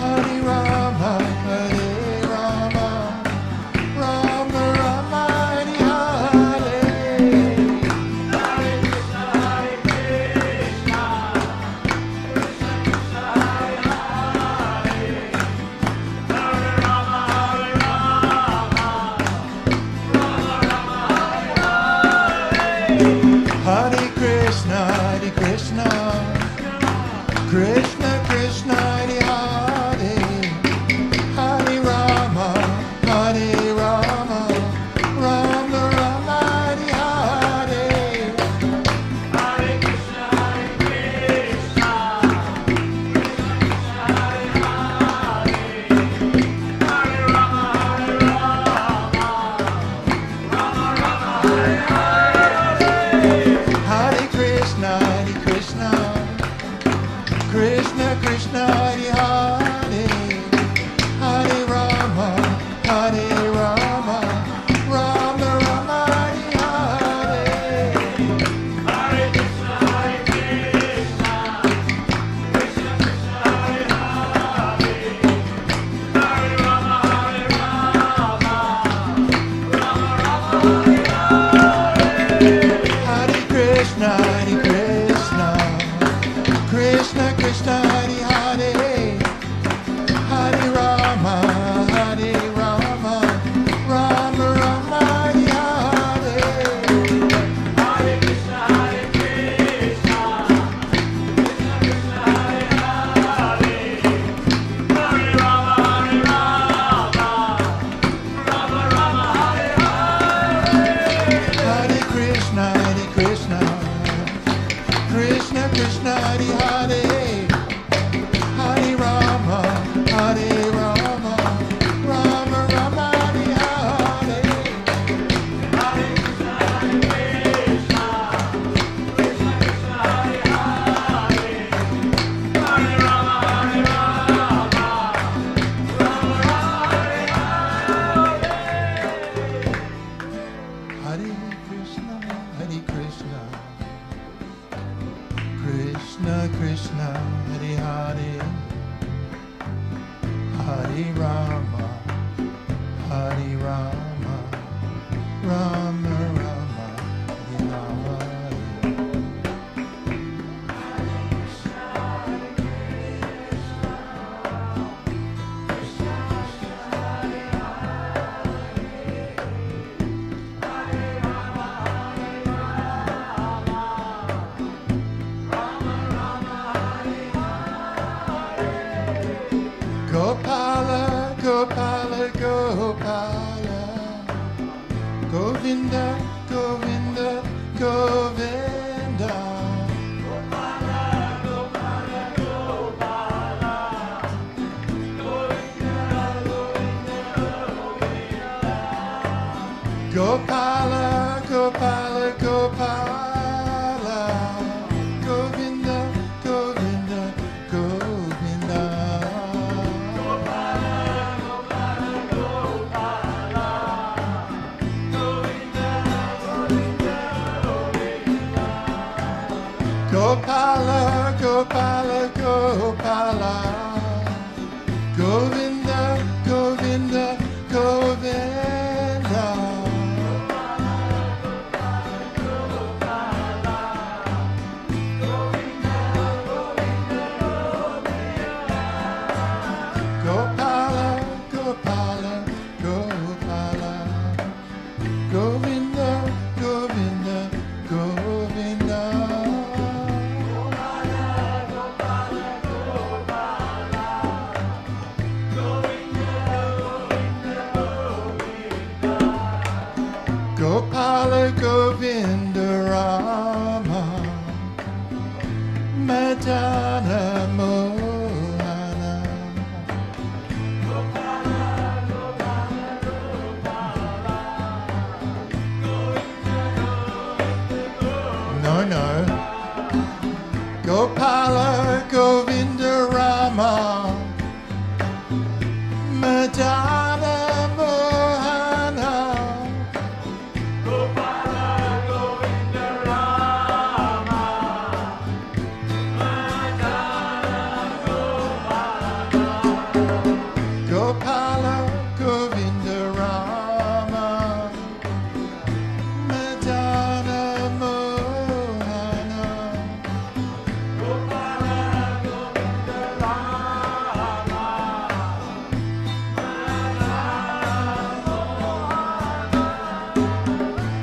Hare Rama, Hare Rama, Rama Rama, Hare Hare. Hare Krishna, Hare Krishna, Krishna Krishna, Hare Hare, Hare Rama, Hare Rama, Rama Rama, Hare Hare. Hare Krishna, Hare Krishna, Krishna Krishna, Hare Hare, Hare Rama, Hare Rama, Rama Rama, Hare Hare. Hare Krishna, Hare Krishna, Krishna Krishna, Hare Hare, Hare Rama, Hare Rama, Rama Rama, Hare Hare. Hare Krishna, Hare Krishna, Krishna Krishna, Hare Hare, Hare Rama, Hare Rama, Rama Rama, Hare Hare. Hare Krishna, Hare Krishna, Krishna Krishna, Hare Hare, Hare Rama, Hare Rama, Rama Rama, Hare Hare. Hare Govinda, Govinda, Govinda. Gopala, Gopala, Gopala, Govinda, Govinda, Govinda. Gopala, Gopala, Gopala, Govinda, Govinda, Govinda. Gopala, Gopala, Gopala, Govinda, Govinda, Govinda. Gopala, Govinda, Rama, Madana, Mohana. No, no. Gopala, Govinda, Rama, Madana, Mohana. Gopala, Govinda, Rama, Madana, Mohana.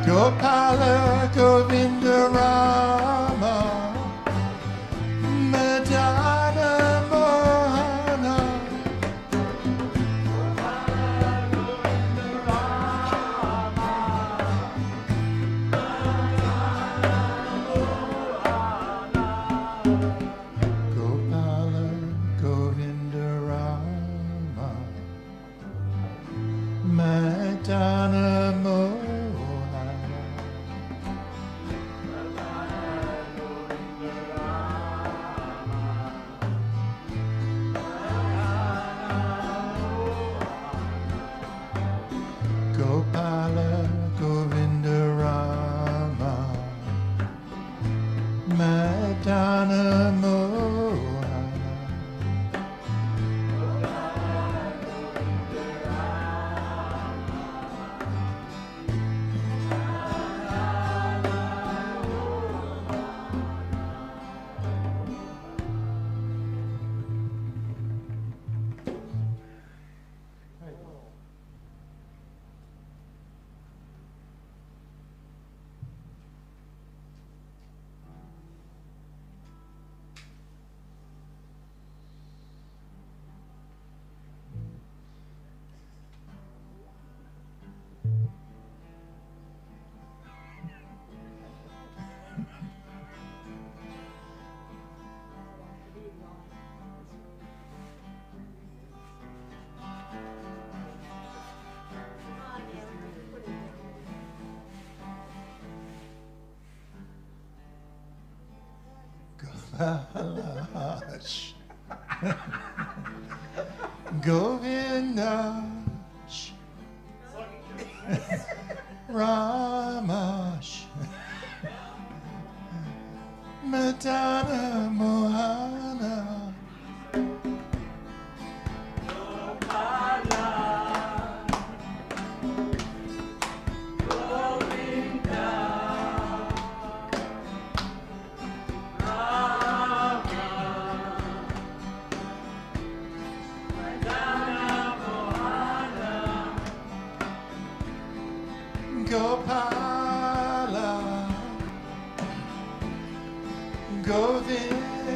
Gopala, Govinda, Rama, Madana, Mohana. Gopala, Govinda, Rama, Madana, Mohana. Gopala, Govinda, Rama, Madana, Mohana. Gopalash. Govinda. Ramash. Madana, Mohana. Gopala, Govinda.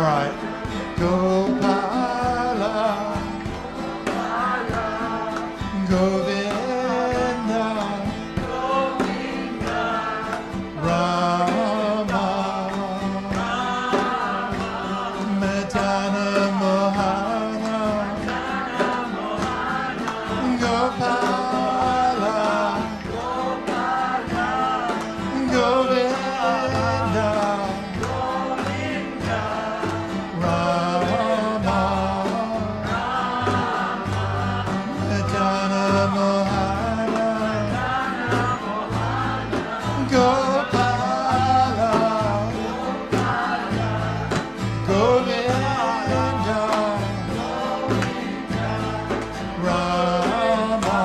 right. Gopala, Govinda, Rama, Madana Mohana, Gopala, Govinda, Rama, Madana Mohana, Gopala, Govinda, Rama,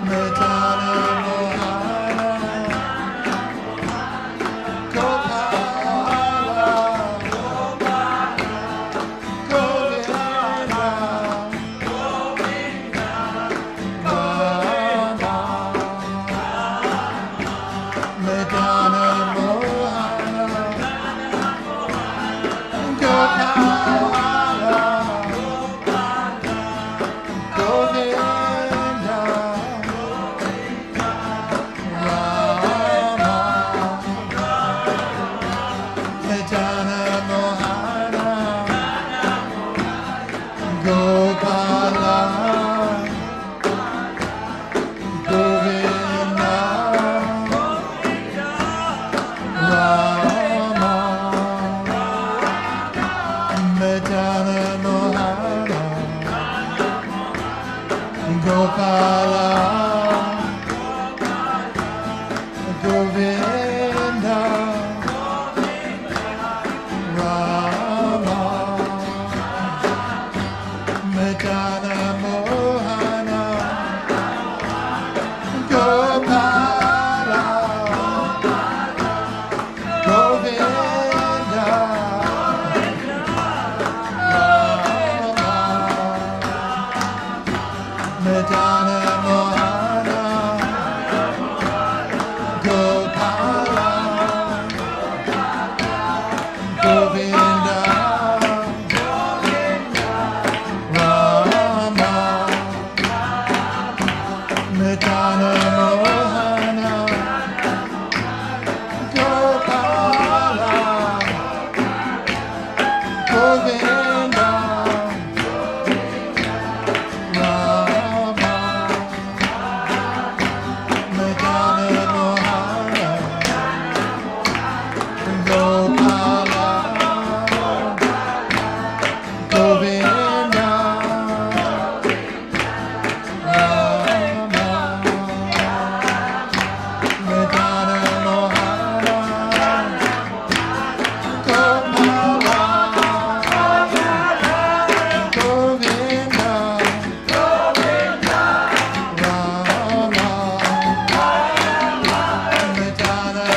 Madana Mohana, Gopala, Govinda, Rama, Madana Mohana, Gopala, Govinda, Rama, Madana Mohana, Gopala, Govinda, Rama, Madana Mohana, Gopala, Govinda, Rama, Madana Mohana, Gopala, Govinda, Rama, Madana Mohana, Gopala, Govinda, Rama, Madana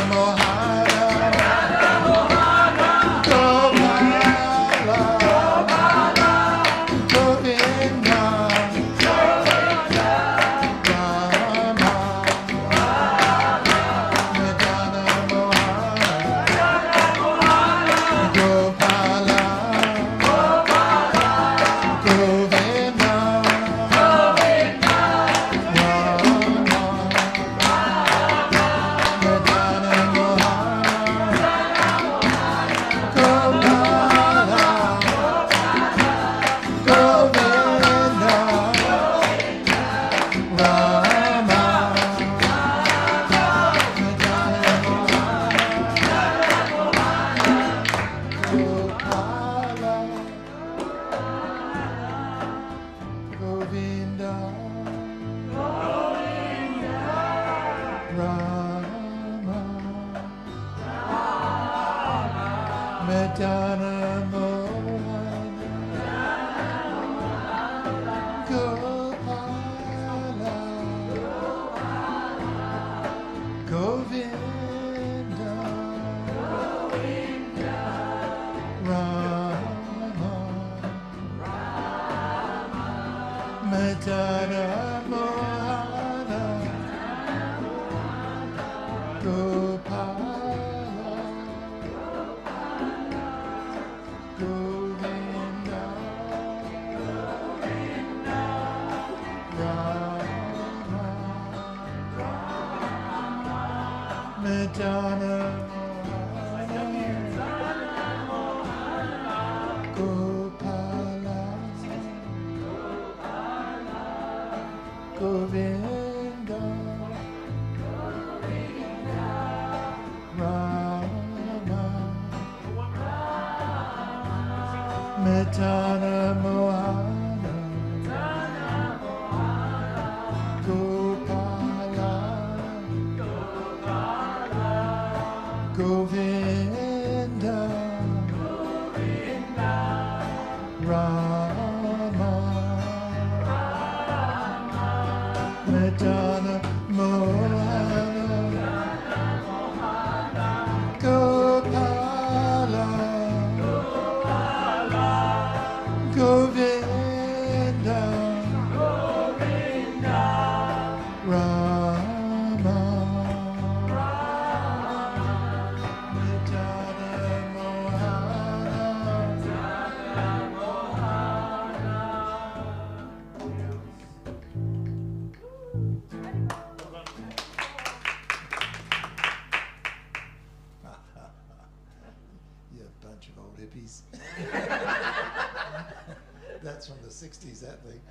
Mohana, Gopala, Govinda, Rama, Madana Mohana, Gopala, Govinda, Rama, Madana Mohana, Madana Mohana, Gopala, Gopala, Madana Mohana Gopala Govinda Rama Madana Gopala Govinda Rama Madana Mohana Gopala Govinda Rama Madana Mohana Gopala Govinda Rama Madana You bunch of old hippies. That's from the 60s, that thing.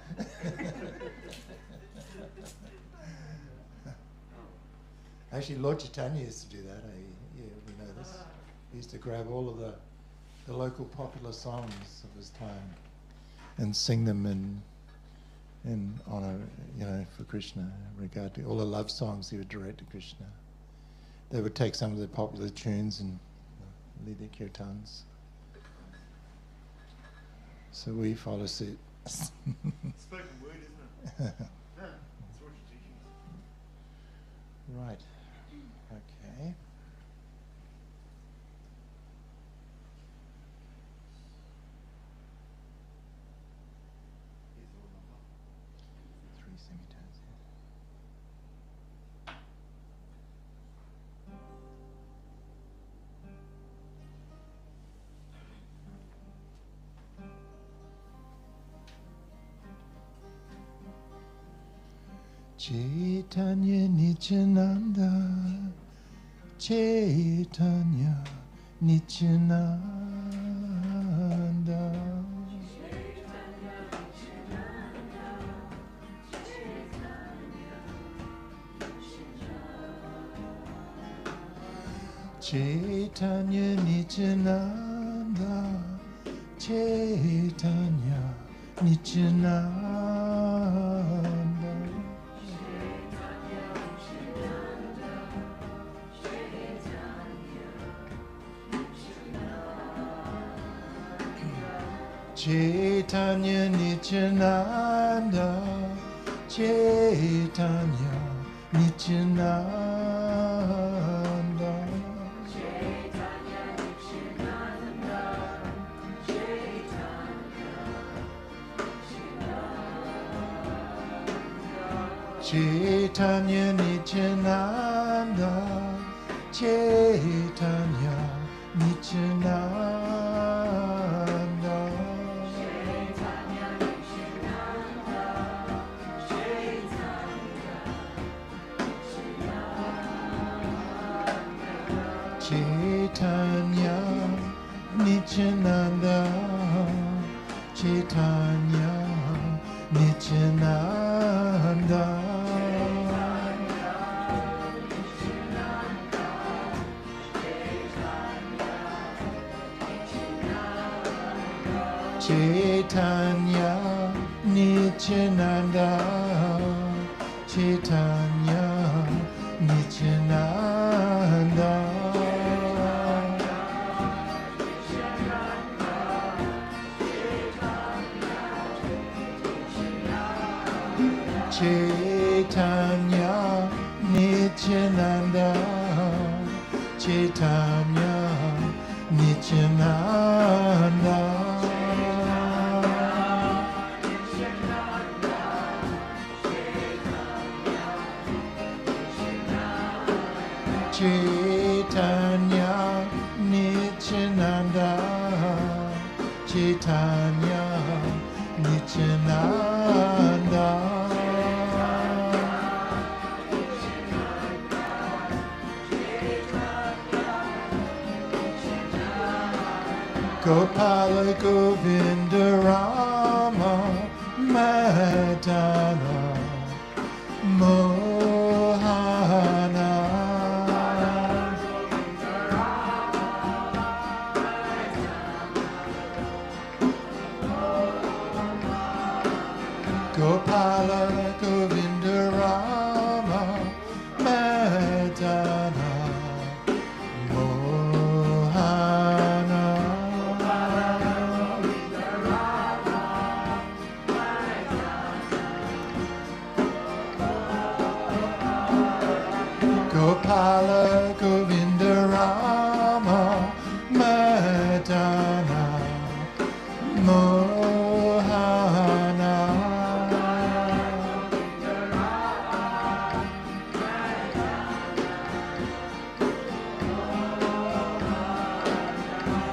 Actually, Lord Chaitanya used to do that. Yeah, we know this. He used to grab all of the local popular songs of his time and sing them in honor, for Krishna. Regard to all the love songs he would direct to Krishna. They would take some of the popular tunes and lead their kirtans. So we follow suit. Spoken word, isn't it? Yeah, that's what you're teaching us. Right. Okay. Three semitones here. Chaitanya Nityananda, Chaitanya Nityananda, Chaitanya Nityananda, Chaitanya Nityananda, Chaitanya Nityananda, Chaitanya Nityananda, Chaitanya Nityananda, Chaitanya Nityananda, Chaitanya Nityananda, Chaitanya Nityananda, Chaitanya Nityananda, Chaitanya Nityananda, Chaitanya Nityananda, Chaitanya Nityananda, Chaitanya Nityananda Gopala Govinda Rama Madana Mohana Gopala Govinda Rama Madana Mohana Gopala Govinda Rama Madana Mohana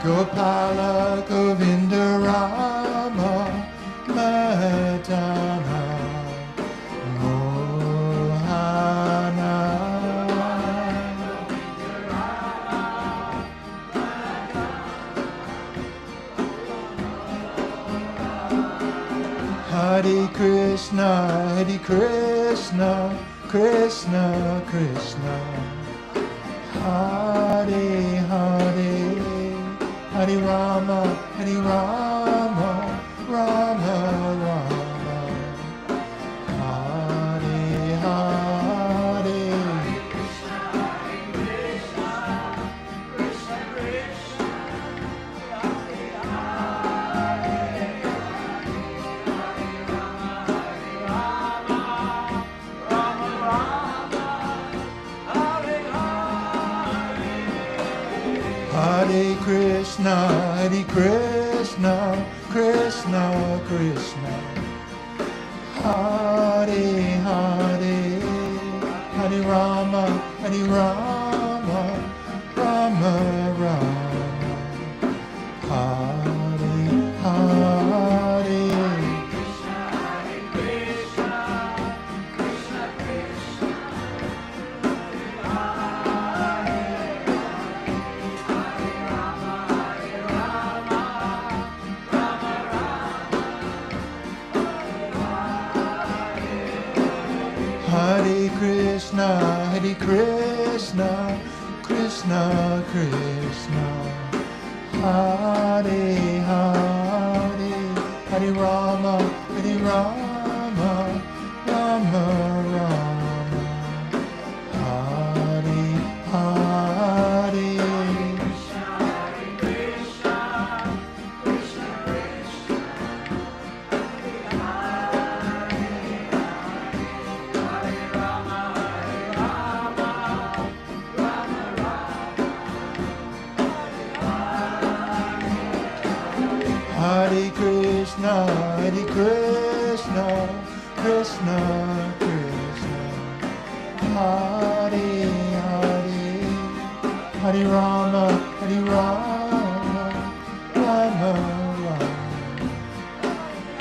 Gopala Govinda Rama Madana Mohana Hare Krishna, Hare Krishna, Krishna Krishna, Hare Hare, Hare Rama, Hare Rama, Rama Rama, Hare Hare. Hare Krishna, Hare Krishna, Krishna Krishna, Hare Hare, Hare Rama, Hare Rama, Rama Rama, Hare Hare. Hare Krishna, Hare Krishna, Krishna Krishna, Hare Hare, Hare Rama, Hare Rama, Rama Rama, Hare Hare. Hare Krishna, Hare Krishna, Krishna Krishna, Hare Hare, Hare Rama, Hare Rama, Rama Rama,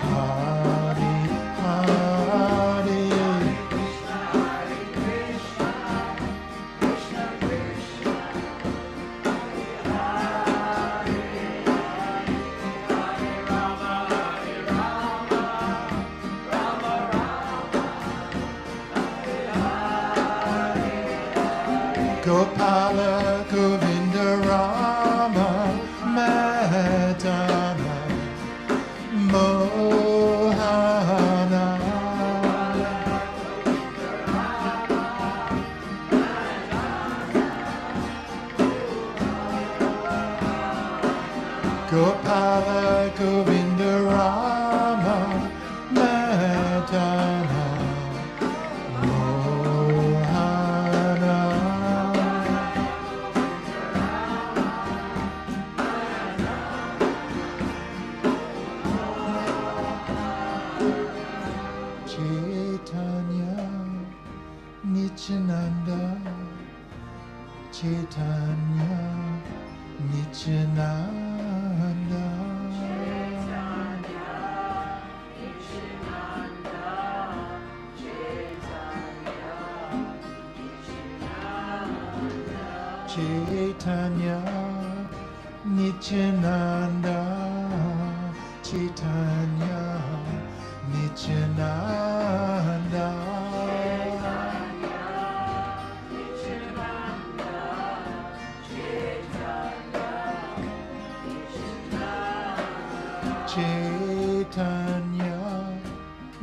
Hare Hare. Gopala Govinda Rama Madana Mohana Gopala Govinda Rama Madana Mohana Chaitanya Nityananda Chaitanya Nityananda Chaitanya Nityananda Chaitanya Nityananda Chaitanya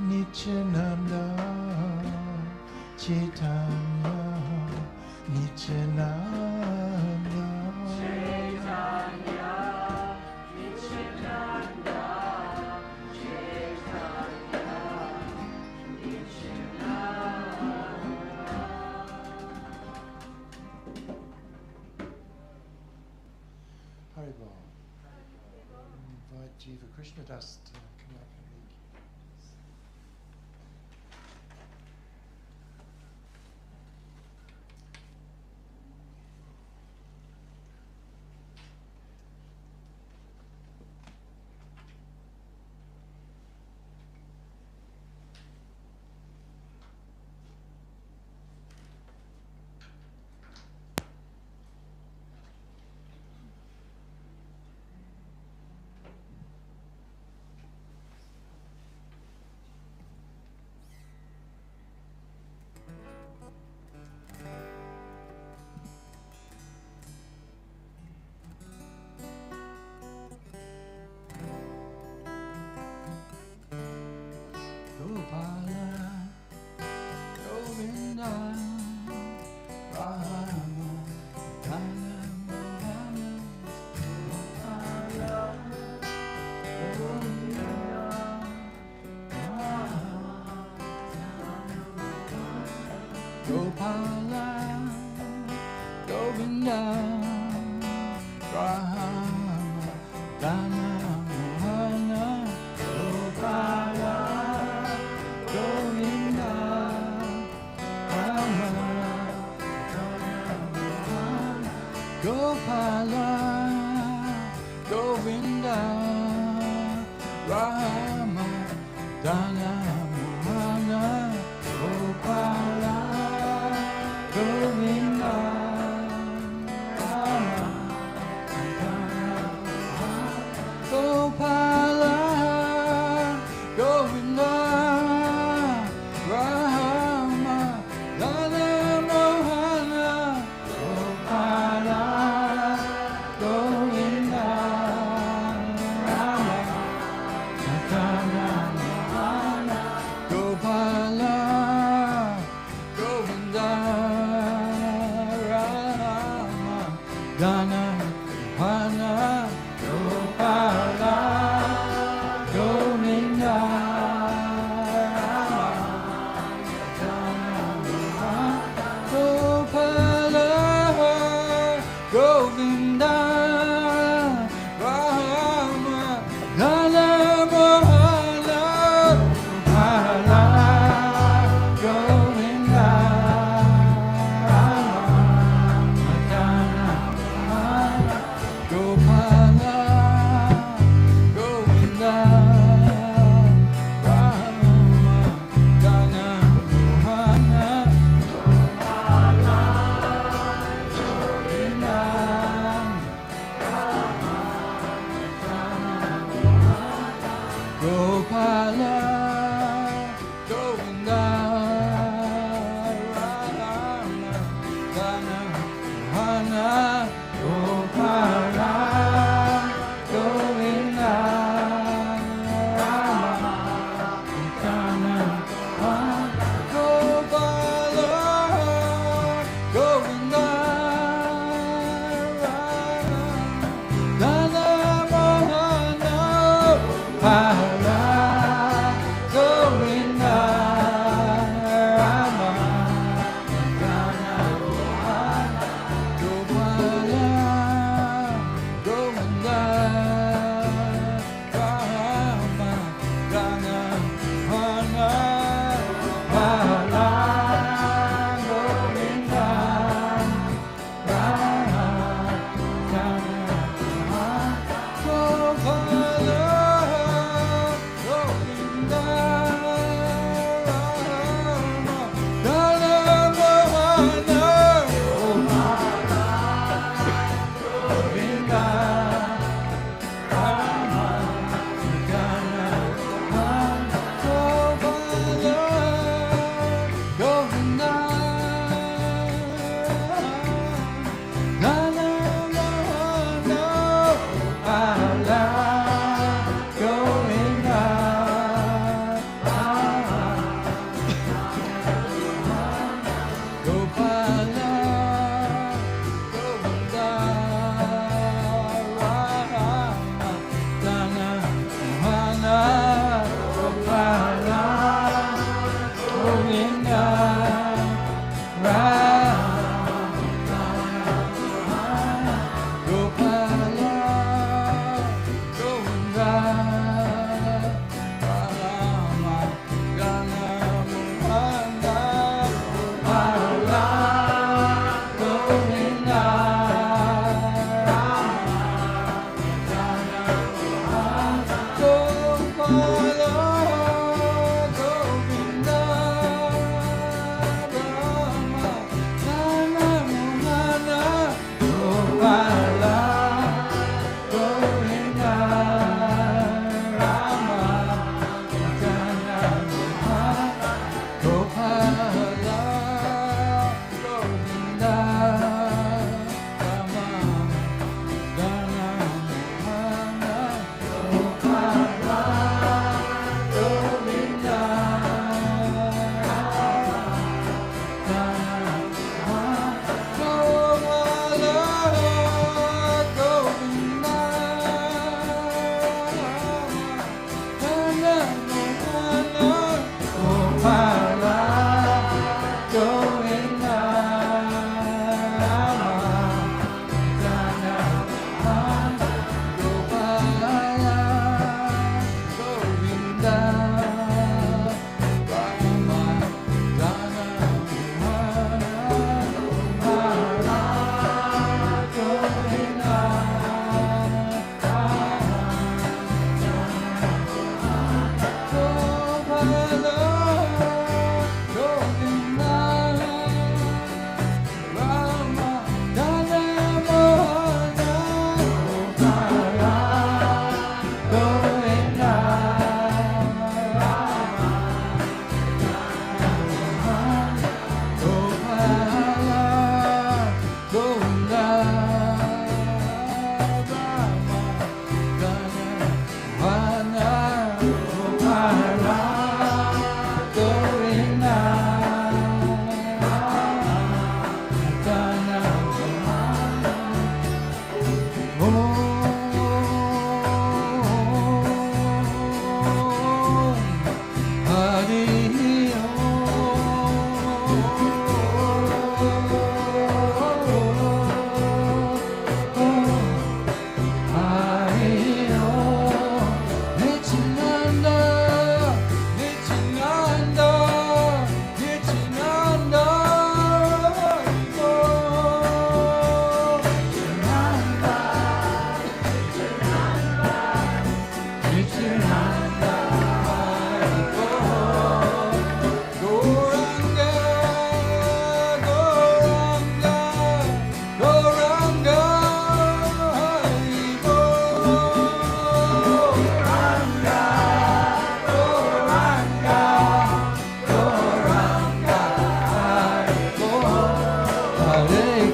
Nityananda Chaitanya Nityananda Haribol. Invite Jiva Krishna Das to come up and lead. Gopala, Govinda, Rama, Dana, Mohana, Gopala, Govinda, Rama, Gopala, Govinda, Rama, Dana, Mohana, Gopala. Gopala, Govinda, Rama, Dana, Mohana, Gopala, Govinda, Rama, Dana, Gopala, Govinda, Rama, Dana, Mohana, Gopala. Dana, Hana, Gopala, Govinda, Gopala, Govinda, Rama, Dana, Mohana, Gopala, Govinda, Gopala, Govinda, Rama, Dana, Mohana, Gopala, Govinda, Gopala, Govinda, Rama, Dana, Mohana, Gopala, Govinda, Rama, Dana, Gopala, Govinda, Rama, Dana, Mohana, Gopala,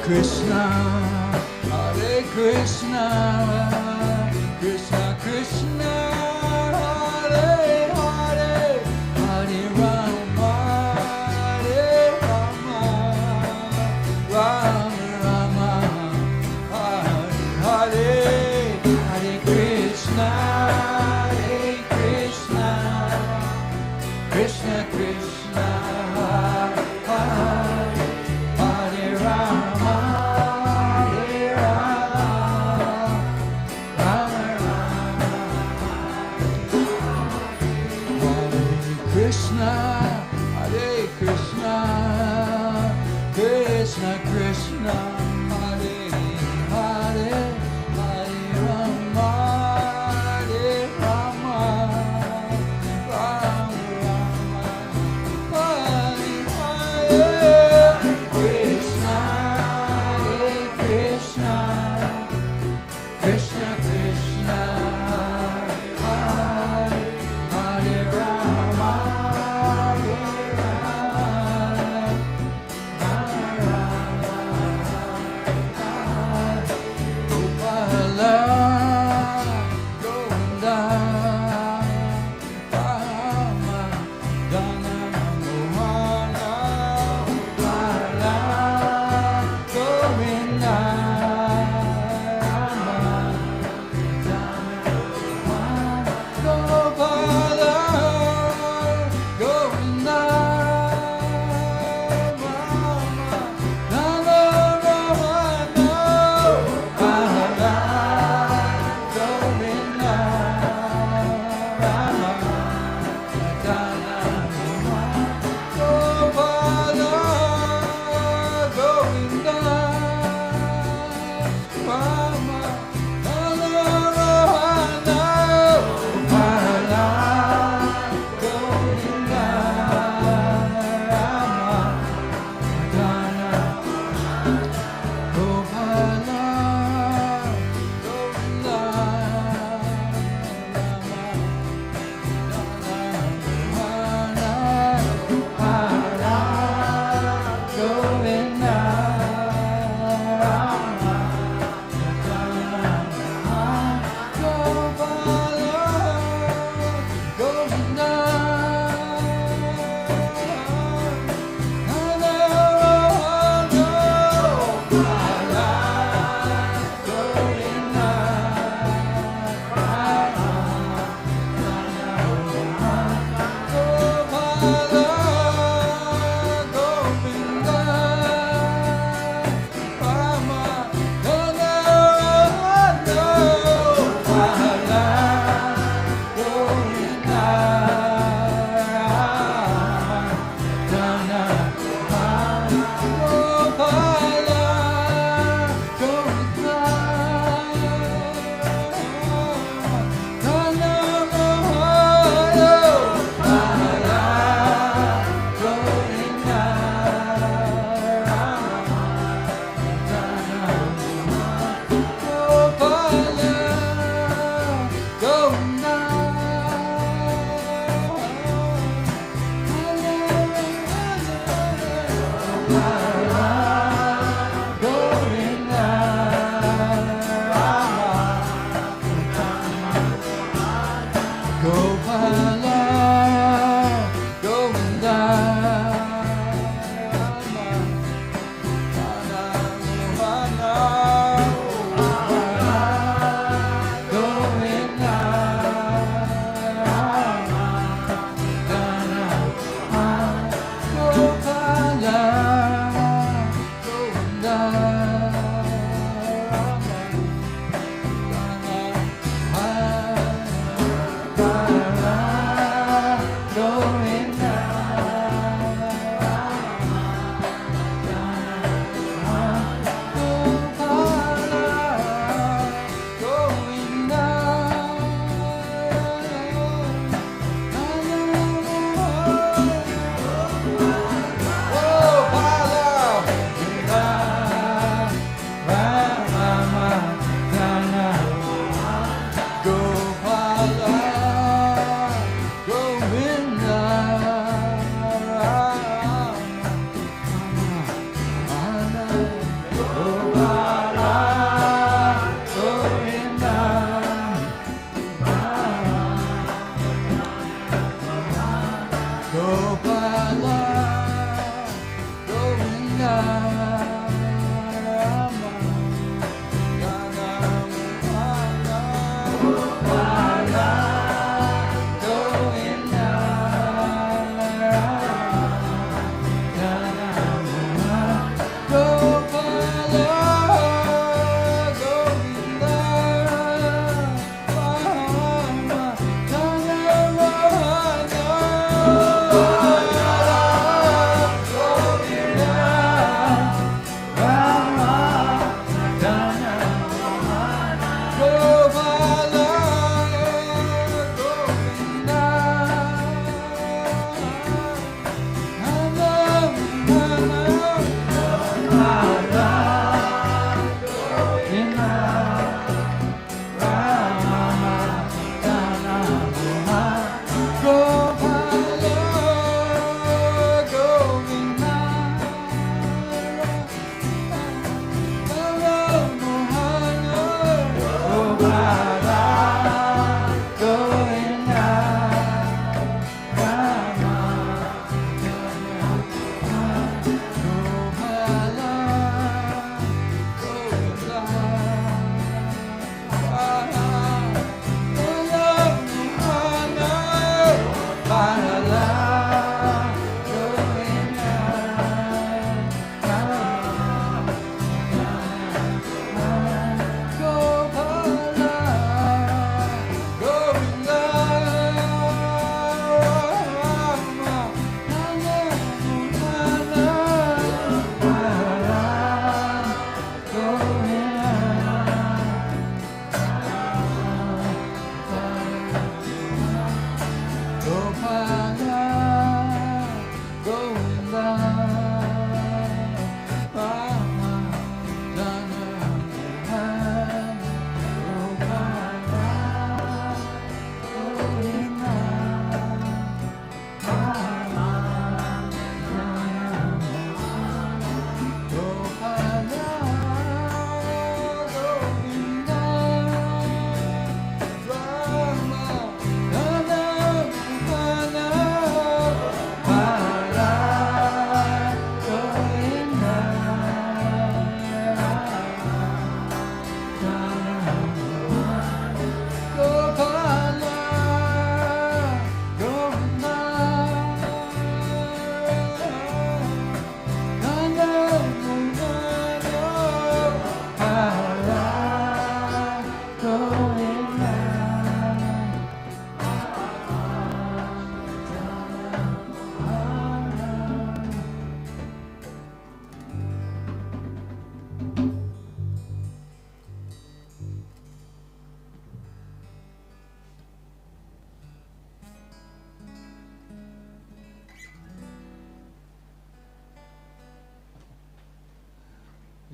Krishna, Hare Krishna, Krishna Krishna, Hare Hare, Hare Rama, Hare Rama, Rama Rama, Hare Hare, Hare Krishna, Hare Krishna, Krishna Krishna, Hare Hare Rama, Hare Rama,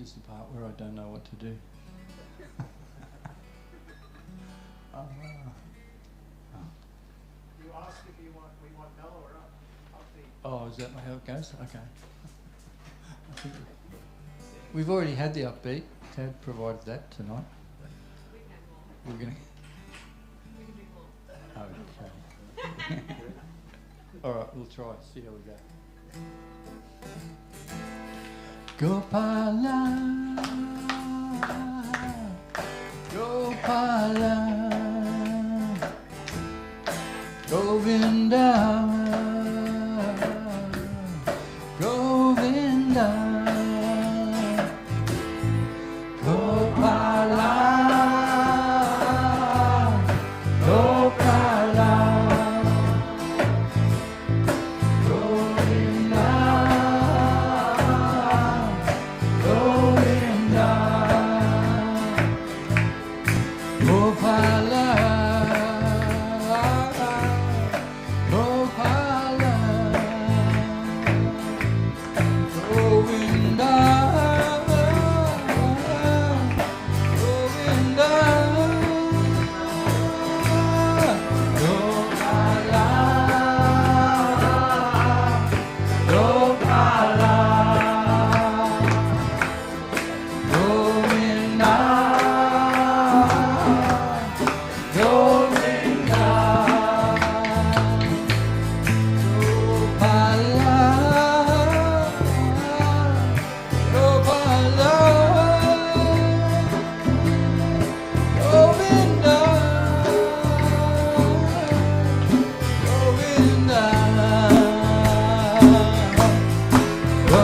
is the part where I don't know what to do. You ask if we want mellow or upbeat. Oh, is that how it goes? Okay. I think we've already had the upbeat. Tad provided that tonight. We're going to... Okay. All right, we'll try. See how we go. Gopala, Gopala, Govinda, Govinda, Gopala, Gopala, Govinda, Govinda, Gopala, Gopala, Govinda, Govinda, Gopala, Gopala, Govinda, Govinda, Gopala, Gopala, Govinda, Govinda, Gopala,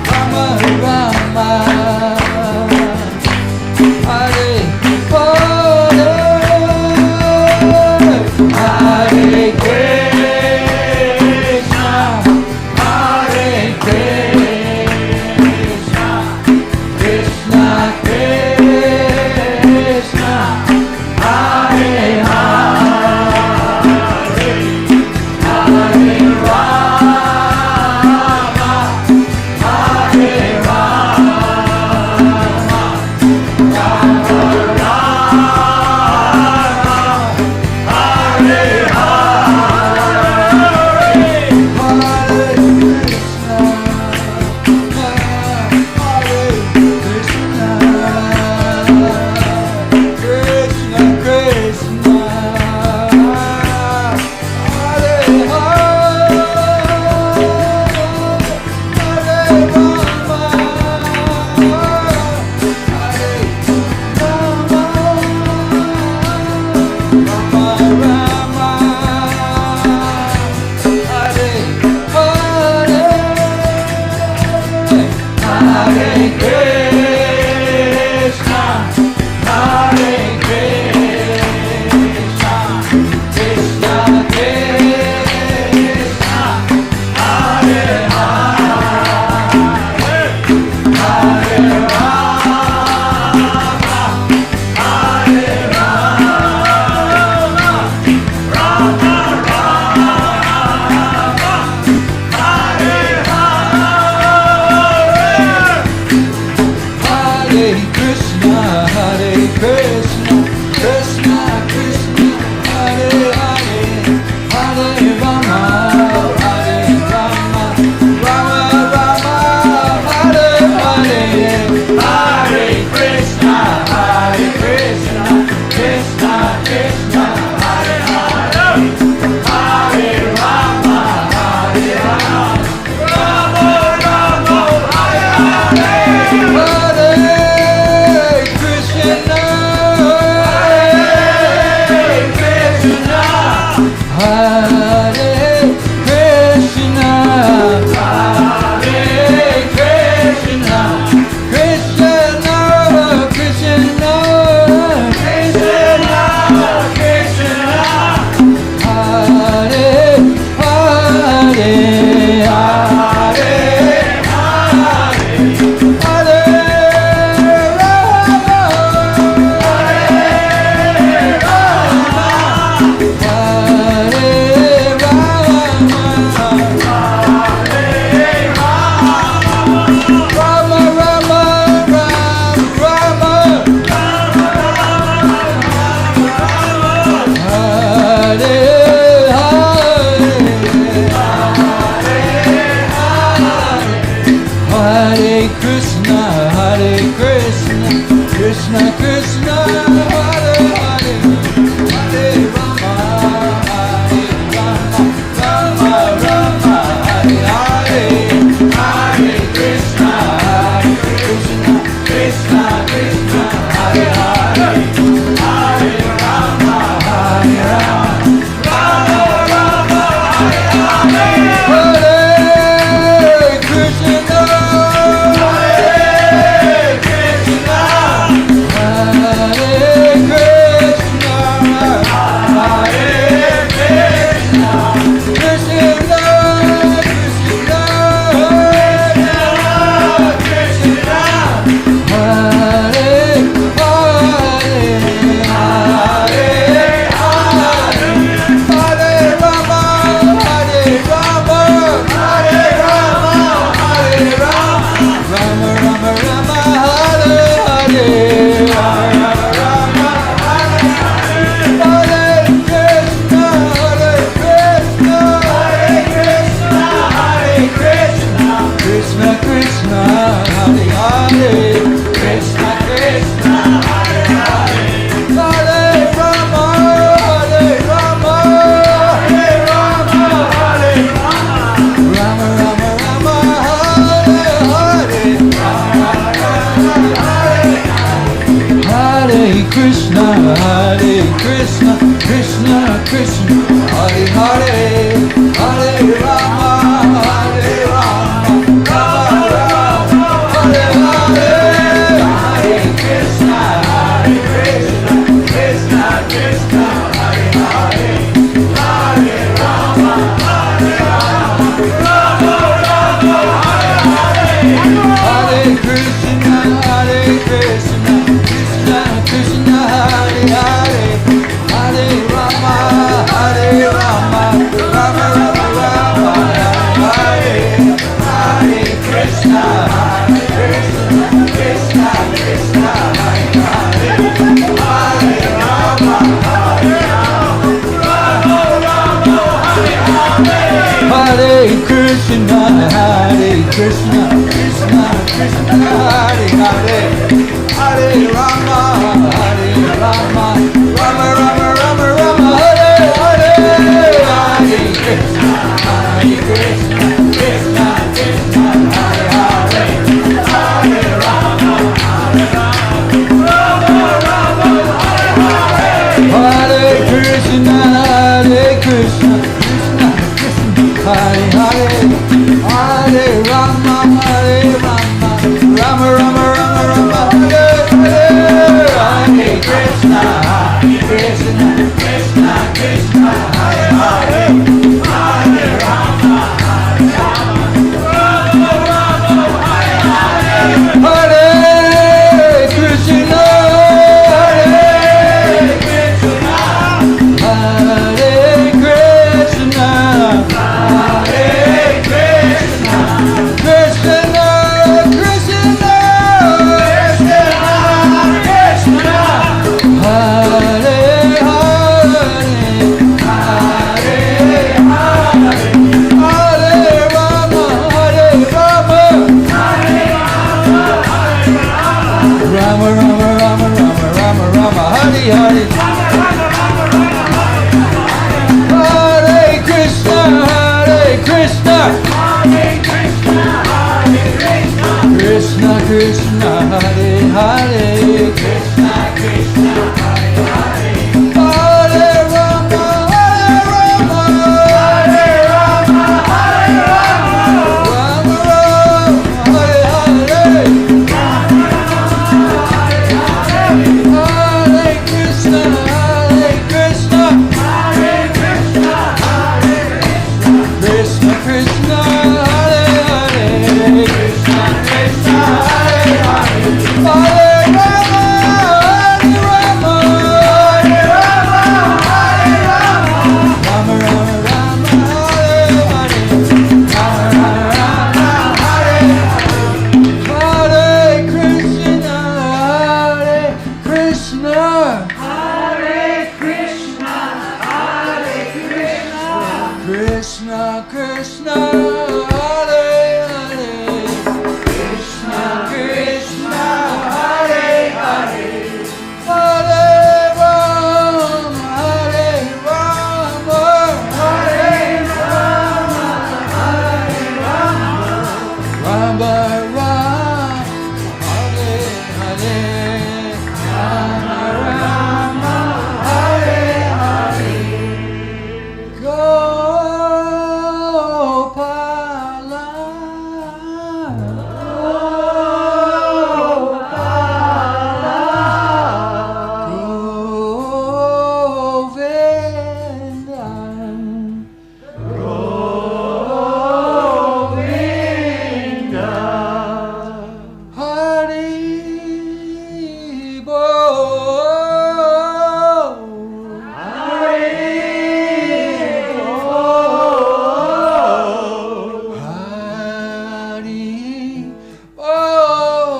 Rama Krishna, Hare Hare, Krishna Krishna, Hare Hare, Hare Rama, Hare Rama, Hare Rama, Rama Rama, Hare Hare, Hare Krishna, Hare Krishna, Hare Krishna, Hare Krishna, Krishna Krishna, Hare Hare, Krishna Krishna, Hare Hare, Hare Rama, Hare Rama, Hare Rama, Rama Rama, Rama Hare Hare, Rama Rama, Hare Hare, Hare Krishna, Hare Krishna, Hare Krishna, Hare Krishna, Krishna Krishna, Hare Hare, Krishna Krishna, Hare Hare, Hare Rama, Hare Rama, Hare Rama, Hare Rama, Rama Rama, Hare Hare, Rama Rama, Hare Hare, Gopala, Govinda, Govinda, Hari Bol, Hari Bol, Hari Bol,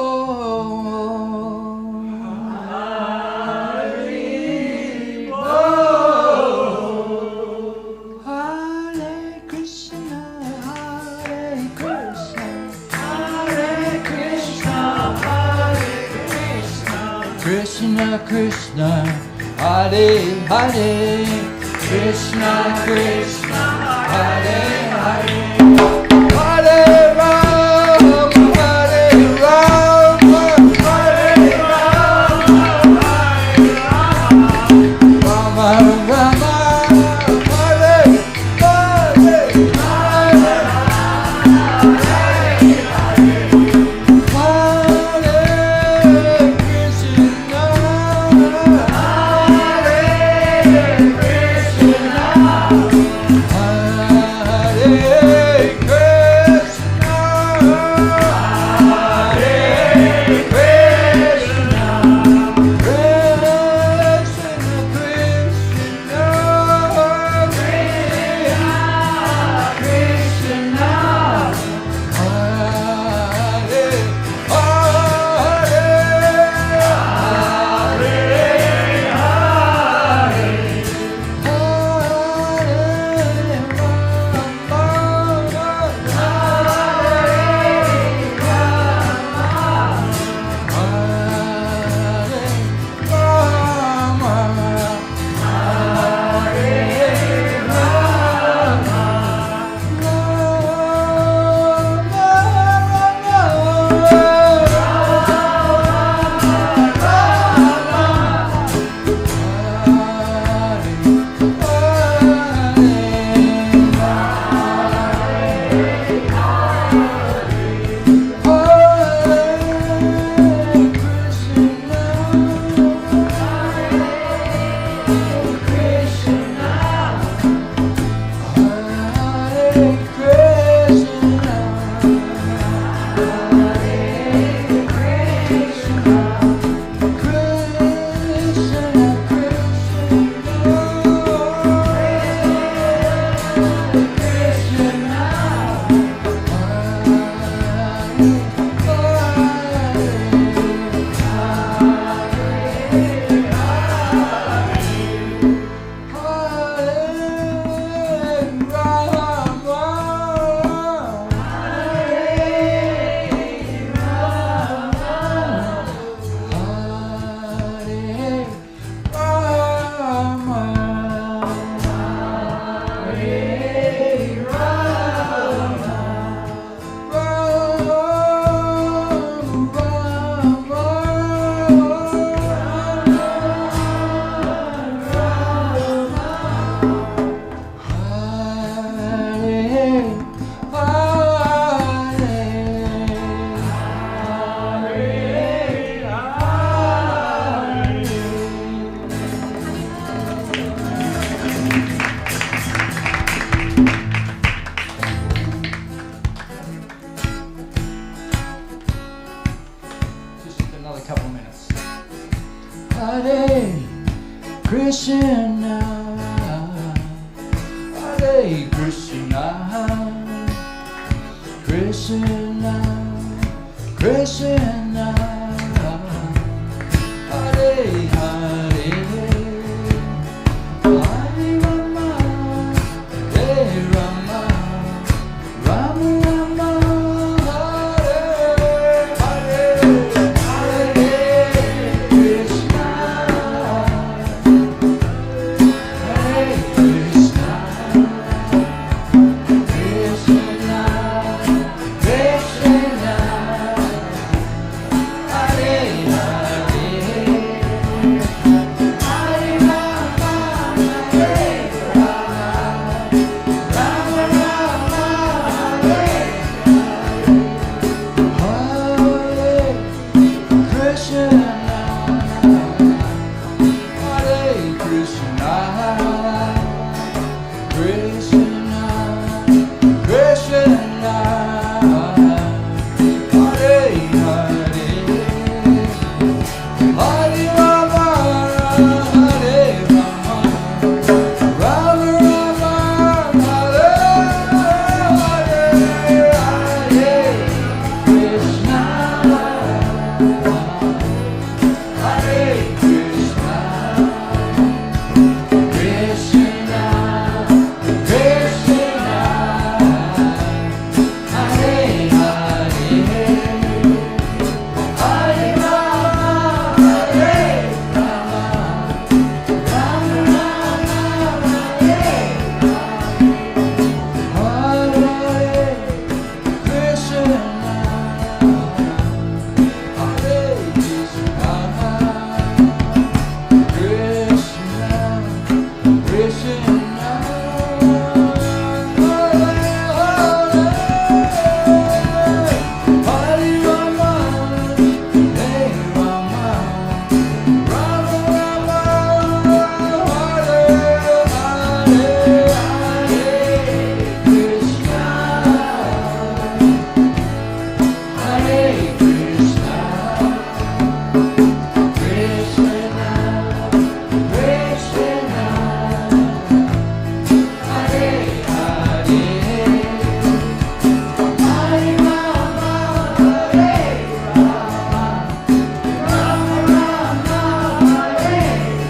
Hari Bol, Hare Krishna, Hare Krishna, Hare Krishna, Hare Krishna, Krishna Krishna, Hare Hare, Krishna Krishna, Hare Hare, Hare Rama, Hare Rama, Hare Rama, Hare Rama, Rama Rama, Hare Hare, Hare Krishna, Krishna, Hare Krishna, Krishna, Krishna, Hare Hare, Hare Rama, Hare Rama, Rama Rama, Hare Hare, Hare Krishna, Hare Krishna, Krishna, Krishna, Hare Hare, Hare Rama, Hare Rama, Rama Rama, Hare Krishna, Hare Krishna, Krishna, Krishna, Hare Hare, Hare Rama, Hare Rama, Rama Rama, Hare Hare, Krishna, Hare Krishna, Krishna, Krishna, Hare Hare, Hare Rama, Hare Rama, Rama Rama, Hare Hare, Krishna, Hare Krishna, Krishna, Krishna, Hare Rama, Hare Rama, Rama Rama, Hare Krishna,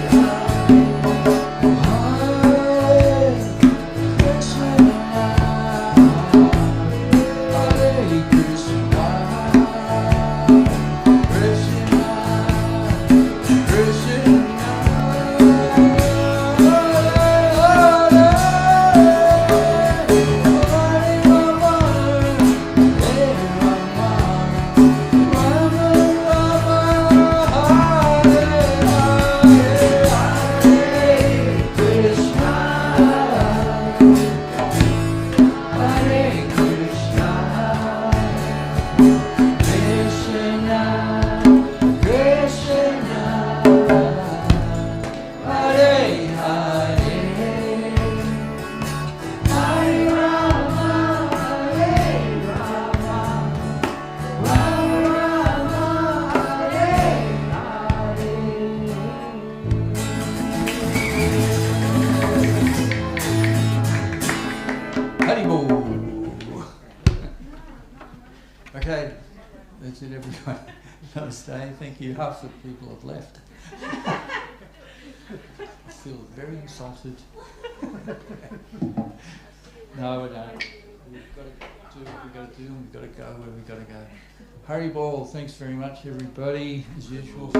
Hare Krishna, Krishna, Krishna, Hare Hare, Hare Rama, Hare Rama, Rama Rama, Hare Haribo. Okay, that's it, everyone. Namaste. Thank you. Half the people have left. I feel very insulted. No, we don't. We've got to do what we've got to do, and we've got to go where we've got to go. Haribo. Thanks very much, everybody, as usual.